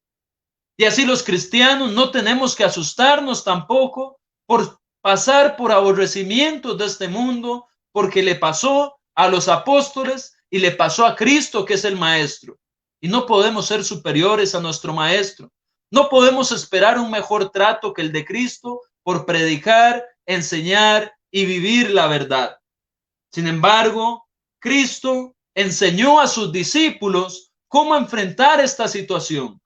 Y así los cristianos no tenemos que asustarnos tampoco por pasar por aborrecimientos de este mundo, porque le pasó a los apóstoles y le pasó a Cristo, que es el maestro. Y no podemos ser superiores a nuestro maestro. No podemos esperar un mejor trato que el de Cristo por predicar, enseñar y vivir la verdad. Sin embargo, Cristo enseñó a sus discípulos cómo enfrentar esta situación.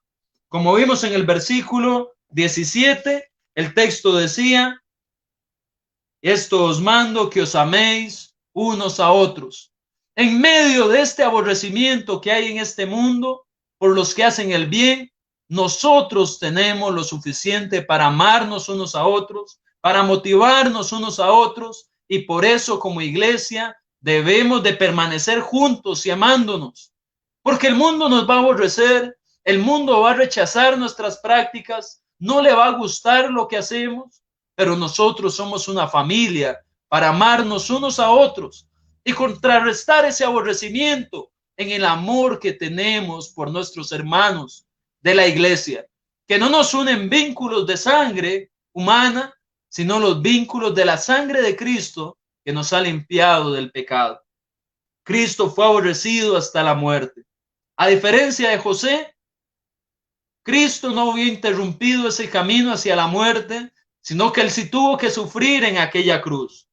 Como vimos en el versículo 17, el texto decía, esto os mando, que os améis unos a otros. En medio de este aborrecimiento que hay en este mundo por los que hacen el bien, nosotros tenemos lo suficiente para amarnos unos a otros, para motivarnos unos a otros, y por eso como iglesia debemos de permanecer juntos y amándonos, porque el mundo nos va a aborrecer, el mundo va a rechazar nuestras prácticas, no le va a gustar lo que hacemos, pero nosotros somos una familia para amarnos unos a otros y contrarrestar ese aborrecimiento en el amor que tenemos por nuestros hermanos de la iglesia, que no nos unen vínculos de sangre humana, sino los vínculos de la sangre de Cristo que nos ha limpiado del pecado. Cristo fue aborrecido hasta la muerte. A diferencia de José, Cristo no había interrumpido ese camino hacia la muerte, sino que él sí tuvo que sufrir en aquella cruz.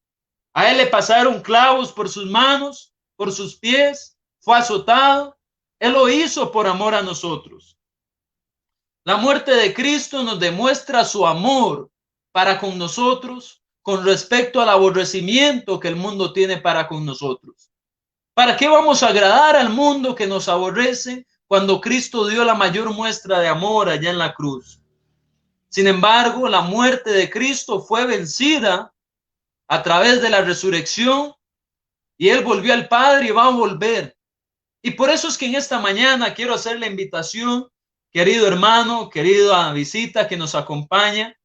A él le pasaron clavos por sus manos, por sus pies, fue azotado. Él lo hizo por amor a nosotros. La muerte de Cristo nos demuestra su amor para con nosotros con respecto al aborrecimiento que el mundo tiene para con nosotros. ¿Para qué vamos a agradar al mundo que nos aborrece cuando Cristo dio la mayor muestra de amor allá en la cruz? Sin embargo, la muerte de Cristo fue vencida a través de la resurrección y él volvió al Padre y va a volver. Y por eso es que en esta mañana quiero hacer la invitación querido hermano, querida visita que nos acompaña,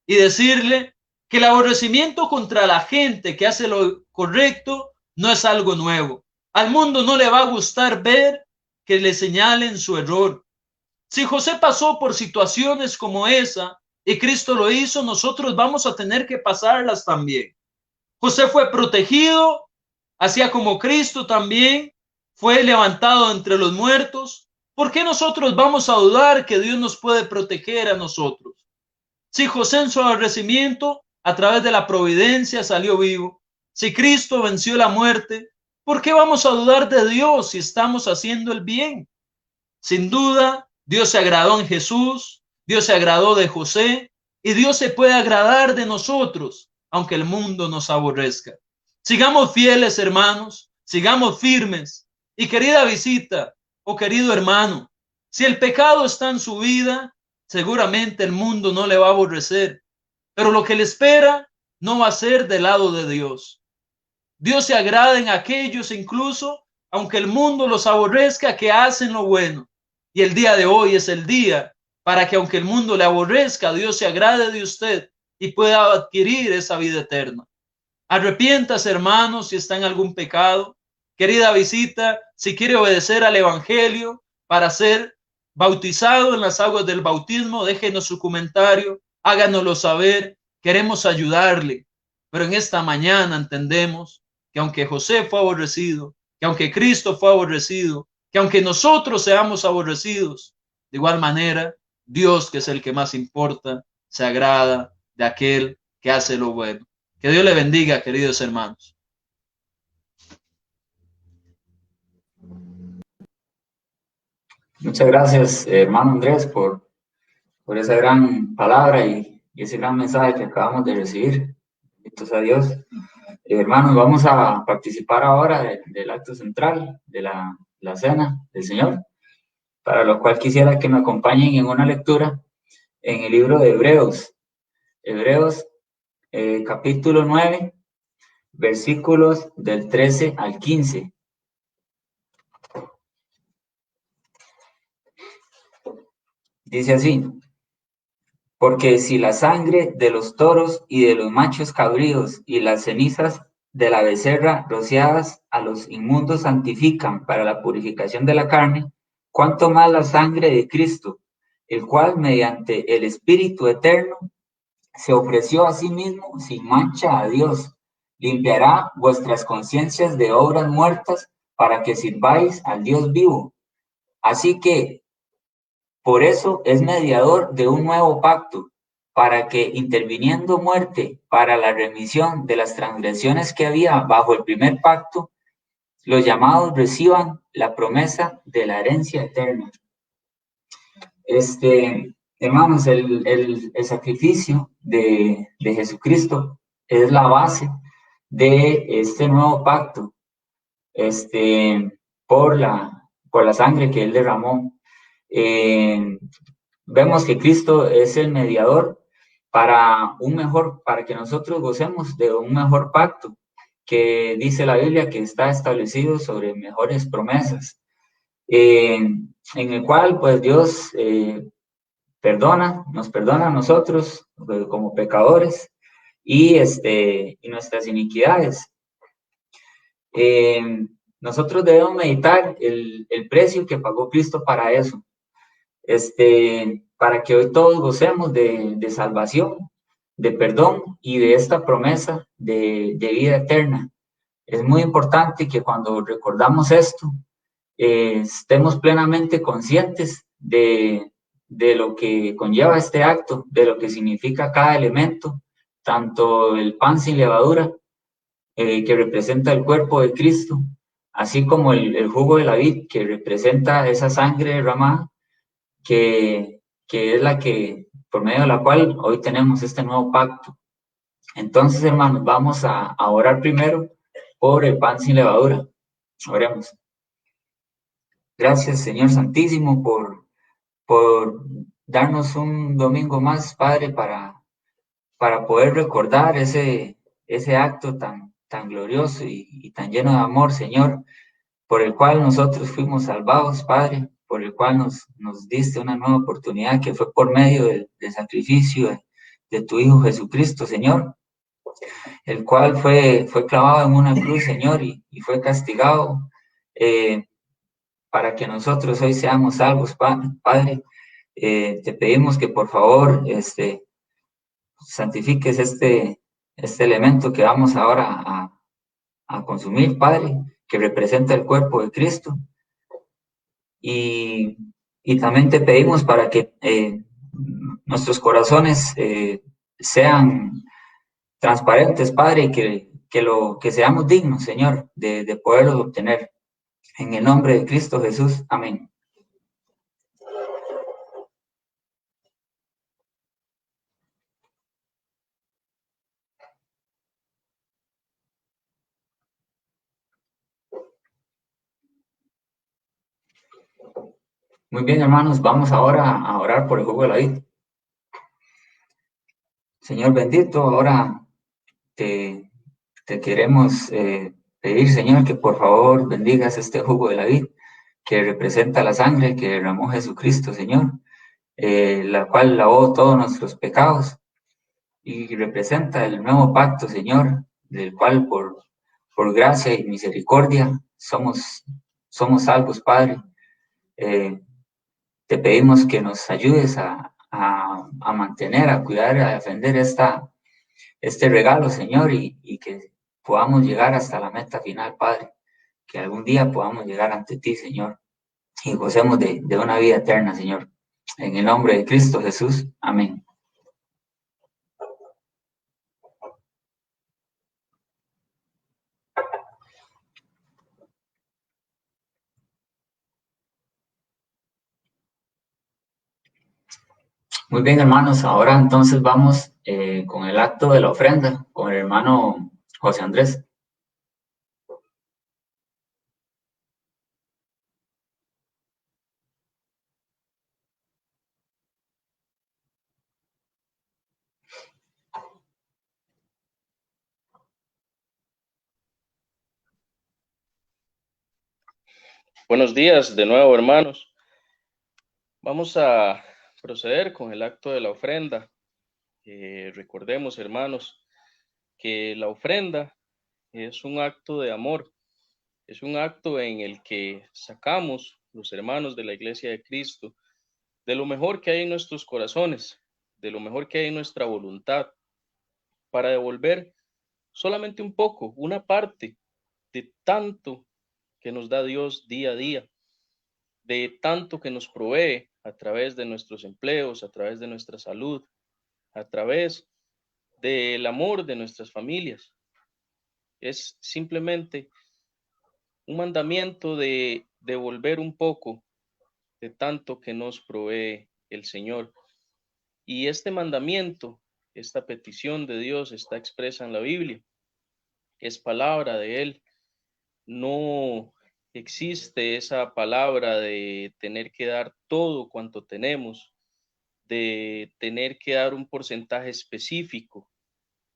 y decirle que el aborrecimiento contra la gente que hace lo correcto no es algo nuevo. Al mundo no le va a gustar ver que le señalen su error. Si José pasó por situaciones como esa y Cristo lo hizo, nosotros vamos a tener que pasarlas también. José fue protegido, así como Cristo también fue levantado entre los muertos. ¿Por qué nosotros vamos a dudar que Dios nos puede proteger a nosotros? Si José en su aborrecimiento, a través de la providencia, salió vivo, si Cristo venció la muerte, ¿por qué vamos a dudar de Dios si estamos haciendo el bien? Sin duda, Dios se agradó en Jesús, Dios se agradó de José, y Dios se puede agradar de nosotros, aunque el mundo nos aborrezca. Sigamos fieles, hermanos, sigamos firmes. Y querida visita, o querido hermano, si el pecado está en su vida, seguramente el mundo no le va a aborrecer, pero lo que le espera no va a ser del lado de Dios. Dios se agrada en aquellos incluso, aunque el mundo los aborrezca, que hacen lo bueno. Y el día de hoy es el día para que aunque el mundo le aborrezca, Dios se agrade de usted y pueda adquirir esa vida eterna. Arrepiéntase, hermanos, si está en algún pecado. Querida visita, si quiere obedecer al Evangelio para ser bautizado en las aguas del bautismo, déjenos su comentario, háganoslo saber, queremos ayudarle. Pero en esta mañana entendemos que aunque José fue aborrecido, que aunque Cristo fue aborrecido, que aunque nosotros seamos aborrecidos, de igual manera, Dios, que es el que más importa, se agrada de aquel que hace lo bueno. Que Dios le bendiga, queridos hermanos. Muchas gracias, hermano Andrés, por esa gran palabra y ese gran mensaje que acabamos de recibir. Benditos a Dios. Hermanos, vamos a participar ahora del acto central de la cena del Señor, para lo cual quisiera que me acompañen en una lectura en el libro de Hebreos capítulo 9, versículos del 13 al 15. Dice así: porque si la sangre de los toros y de los machos cabríos y las cenizas de la becerra rociadas a los inmundos santifican para la purificación de la carne, cuánto más la sangre de Cristo, el cual mediante el Espíritu eterno se ofreció a sí mismo sin mancha a Dios, limpiará vuestras conciencias de obras muertas para que sirváis al Dios vivo. Así que por eso es mediador de un nuevo pacto, para que, interviniendo muerte para la remisión de las transgresiones que había bajo el primer pacto, los llamados reciban la promesa de la herencia eterna. Hermanos, el sacrificio de Jesucristo es la base de este nuevo pacto, por la sangre que Él derramó. Vemos que Cristo es el mediador para que nosotros gocemos de un mejor pacto, que dice la Biblia que está establecido sobre mejores promesas, en el cual pues Dios nos perdona a nosotros como pecadores y nuestras iniquidades. Nosotros debemos meditar el precio que pagó Cristo para eso, para que hoy todos gocemos de salvación, de perdón y de esta promesa de vida eterna. Es muy importante que cuando recordamos esto, estemos plenamente conscientes de lo que conlleva este acto, de lo que significa cada elemento, tanto el pan sin levadura, que representa el cuerpo de Cristo, así como el jugo de la vid, que representa esa sangre derramada, que es la que, por medio de la cual hoy tenemos este nuevo pacto. Entonces, hermanos, vamos a orar primero por el pan sin levadura. Oremos. Gracias, Señor Santísimo, por darnos un domingo más, Padre, para poder recordar ese acto tan glorioso y tan lleno de amor, Señor, por el cual nosotros fuimos salvados, Padre. por el cual nos diste una nueva oportunidad, que fue por medio del sacrificio de tu Hijo Jesucristo, Señor, el cual fue clavado en una cruz, Señor, y fue castigado para que nosotros hoy seamos salvos, Padre. Te pedimos que por favor santifiques este elemento que vamos ahora a consumir, Padre, que representa el cuerpo de Cristo. Y también te pedimos para que nuestros corazones sean transparentes, Padre, y que seamos dignos, Señor, de poderlos obtener. En el nombre de Cristo Jesús. Amén. Muy bien, hermanos, vamos ahora a orar por el jugo de la vid. Señor bendito, ahora te queremos pedir, Señor, que por favor bendigas este jugo de la vid, que representa la sangre que derramó Jesucristo, Señor, la cual lavó todos nuestros pecados y representa el nuevo pacto, Señor, del cual por gracia y misericordia somos salvos, Padre. Te pedimos que nos ayudes a mantener, a cuidar, a defender este regalo, Señor, y que podamos llegar hasta la meta final, Padre. Que algún día podamos llegar ante ti, Señor, y gocemos de una vida eterna, Señor. En el nombre de Cristo Jesús. Amén. Muy bien, hermanos. Ahora entonces vamos con el acto de la ofrenda, con el hermano José Andrés. Buenos días de nuevo, hermanos. Vamos a proceder con el acto de la ofrenda. Recordemos, hermanos, que la ofrenda es un acto de amor, es un acto en el que sacamos, los hermanos de la Iglesia de Cristo, de lo mejor que hay en nuestros corazones, de lo mejor que hay en nuestra voluntad, para devolver solamente un poco, una parte de tanto que nos da Dios día a día, de tanto que nos provee a través de nuestros empleos, a través de nuestra salud, a través del amor de nuestras familias. Es simplemente un mandamiento de devolver un poco de tanto que nos provee el Señor. Y este mandamiento, esta petición de Dios está expresa en la Biblia. Es palabra de Él. No existe esa palabra de tener que dar todo cuanto tenemos, de tener que dar un porcentaje específico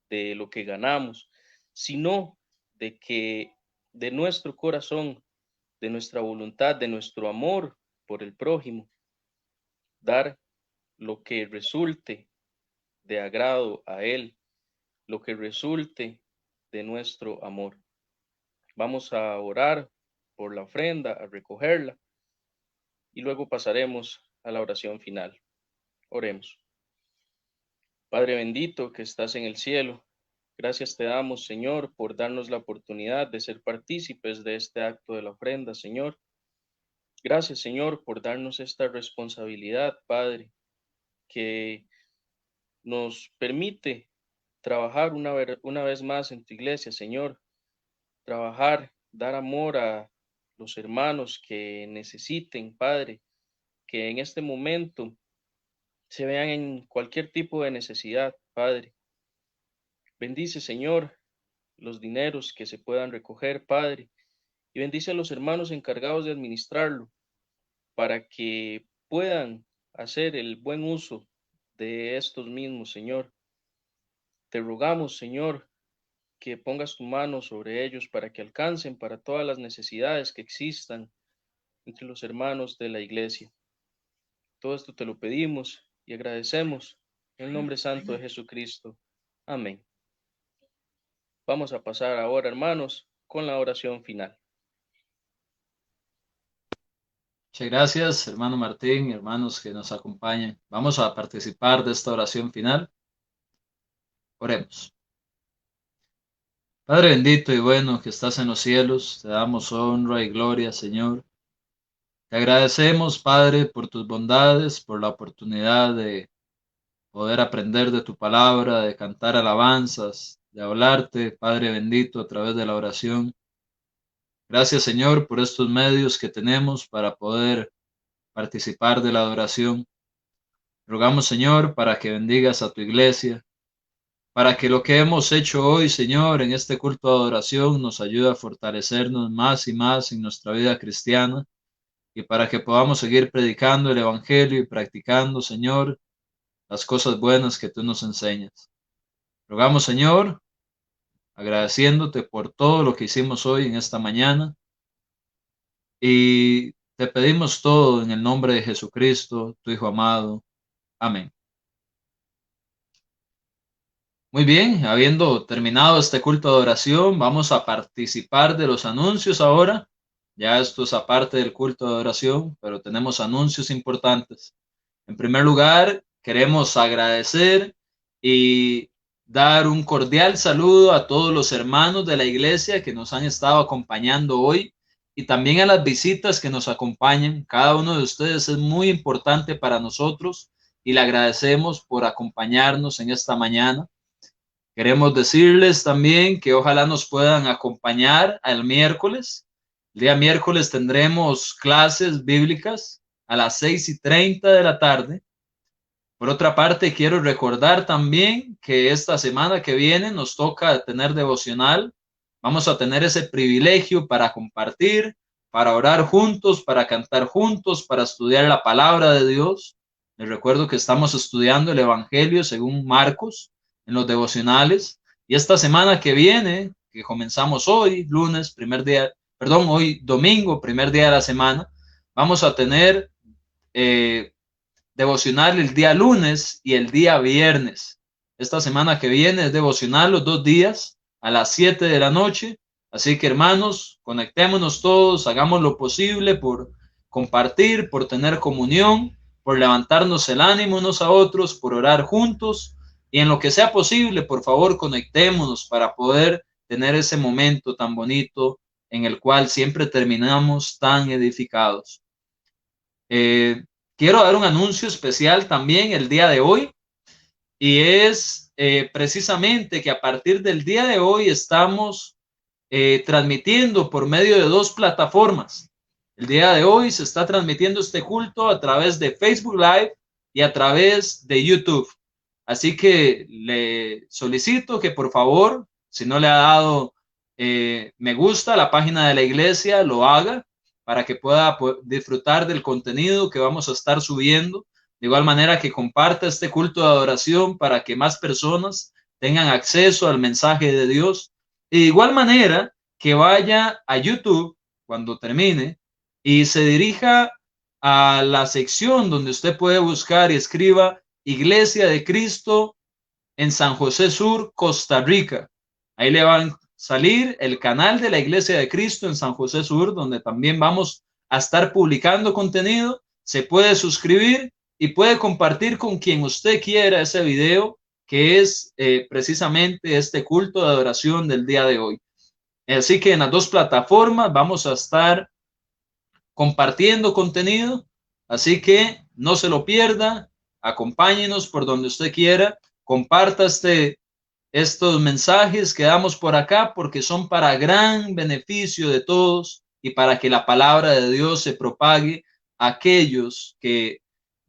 de lo que ganamos, sino de que de nuestro corazón, de nuestra voluntad, de nuestro amor por el prójimo, dar lo que resulte de agrado a Él, lo que resulte de nuestro amor. Vamos a orar por la ofrenda, a recogerla, y luego pasaremos a la oración final. Oremos. Padre bendito que estás en el cielo, gracias te damos, Señor, por darnos la oportunidad de ser partícipes de este acto de la ofrenda, Señor. Gracias, Señor, por darnos esta responsabilidad, Padre, que nos permite trabajar una vez más en tu iglesia, Señor. Trabajar, dar amor a los hermanos que necesiten, Padre, que en este momento se vean en cualquier tipo de necesidad, Padre. Bendice, Señor, los dineros que se puedan recoger, Padre, y bendice a los hermanos encargados de administrarlo, para que puedan hacer el buen uso de estos mismos, Señor. Te rogamos, Señor, que pongas tu mano sobre ellos para que alcancen para todas las necesidades que existan entre los hermanos de la iglesia. Todo esto te lo pedimos y agradecemos en el nombre santo de Jesucristo. Amén. Vamos a pasar ahora, hermanos, con la oración final. Muchas gracias, hermano Martín, hermanos que nos acompañan. Vamos a participar de esta oración final. Oremos. Padre bendito y bueno que estás en los cielos, te damos honra y gloria, Señor. Te agradecemos, Padre, por tus bondades, por la oportunidad de poder aprender de tu palabra, de cantar alabanzas, de hablarte, Padre bendito, a través de la oración. Gracias, Señor, por estos medios que tenemos para poder participar de la adoración. Rogamos, Señor, para que bendigas a tu iglesia, para que lo que hemos hecho hoy, Señor, en este culto de adoración nos ayude a fortalecernos más y más en nuestra vida cristiana y para que podamos seguir predicando el Evangelio y practicando, Señor, las cosas buenas que tú nos enseñas. Rogamos, Señor, agradeciéndote por todo lo que hicimos hoy en esta mañana y te pedimos todo en el nombre de Jesucristo, tu Hijo amado. Amén. Muy bien, habiendo terminado este culto de oración, vamos a participar de los anuncios ahora. Ya esto es aparte del culto de oración, pero tenemos anuncios importantes. En primer lugar, queremos agradecer y dar un cordial saludo a todos los hermanos de la iglesia que nos han estado acompañando hoy y también a las visitas que nos acompañan. Cada uno de ustedes es muy importante para nosotros y le agradecemos por acompañarnos en esta mañana. Queremos decirles también que ojalá nos puedan acompañar el miércoles. El día miércoles tendremos clases bíblicas a las 6:30 de la tarde. Por otra parte, quiero recordar también que esta semana que viene nos toca tener devocional. Vamos a tener ese privilegio para compartir, para orar juntos, para cantar juntos, para estudiar la palabra de Dios. Les recuerdo que estamos estudiando el Evangelio según Marcos en los devocionales. Y esta semana que viene, que comenzamos hoy, lunes, hoy domingo, primer día de la semana, vamos a tener devocional el día lunes y el día viernes. Esta semana que viene es devocional los 2 días a las 7 de la noche. Así que, hermanos, conectémonos todos, hagamos lo posible por compartir, por tener comunión, por levantarnos el ánimo unos a otros, por orar juntos y en lo que sea posible, por favor, conectémonos para poder tener ese momento tan bonito en el cual siempre terminamos tan edificados. Quiero dar un anuncio especial también el día de hoy y es precisamente que a partir del día de hoy estamos transmitiendo por medio de 2 plataformas. El día de hoy se está transmitiendo este culto a través de Facebook Live y a través de YouTube. Así que le solicito que por favor, si no le ha dado me gusta a la página de la iglesia, lo haga para que pueda disfrutar del contenido que vamos a estar subiendo. De igual manera que comparta este culto de adoración para que más personas tengan acceso al mensaje de Dios. Y de igual manera que vaya a YouTube cuando termine y se dirija a la sección donde usted puede buscar y escriba Iglesia de Cristo en San José Sur, Costa Rica. Ahí le van a salir el canal de la Iglesia de Cristo en San José Sur, donde también vamos a estar publicando contenido. Se puede suscribir y puede compartir con quien usted quiera ese video, que es precisamente este culto de adoración del día de hoy. Así que en las 2 plataformas vamos a estar compartiendo contenido, así que no se lo pierda, acompáñenos por donde usted quiera, comparta estos mensajes que damos por acá porque son para gran beneficio de todos y para que la palabra de Dios se propague a aquellos que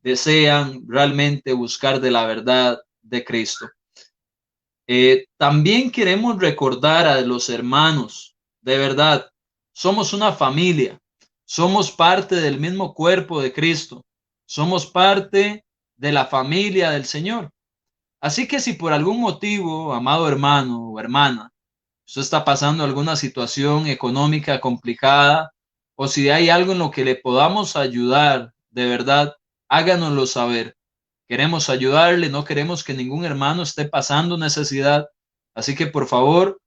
desean realmente buscar de la verdad de Cristo. También queremos recordar a los hermanos, de verdad, somos una familia, somos parte del mismo cuerpo de Cristo, somos parte de la familia del Señor. Así que si por algún motivo, amado hermano o hermana, usted está pasando alguna situación económica complicada o si hay algo en lo que le podamos ayudar, de verdad, háganoslo saber. Queremos ayudarle, no queremos que ningún hermano esté pasando necesidad. Así que por favor,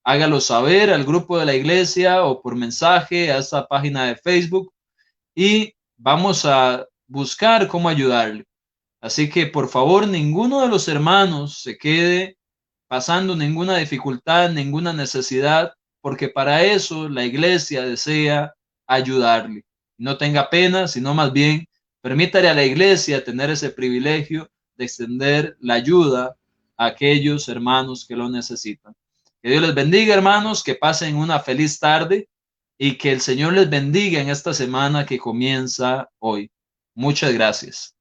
hágalo saber al grupo de la iglesia o por mensaje a esta página de Facebook y vamos a buscar cómo ayudarle. Así que por favor, ninguno de los hermanos se quede pasando ninguna dificultad, ninguna necesidad, porque para eso la iglesia desea ayudarle. No tenga pena, sino más bien permítale a la iglesia tener ese privilegio de extender la ayuda a aquellos hermanos que lo necesitan. Que Dios les bendiga, hermanos, que pasen una feliz tarde y que el Señor les bendiga en esta semana que comienza hoy. Muchas gracias.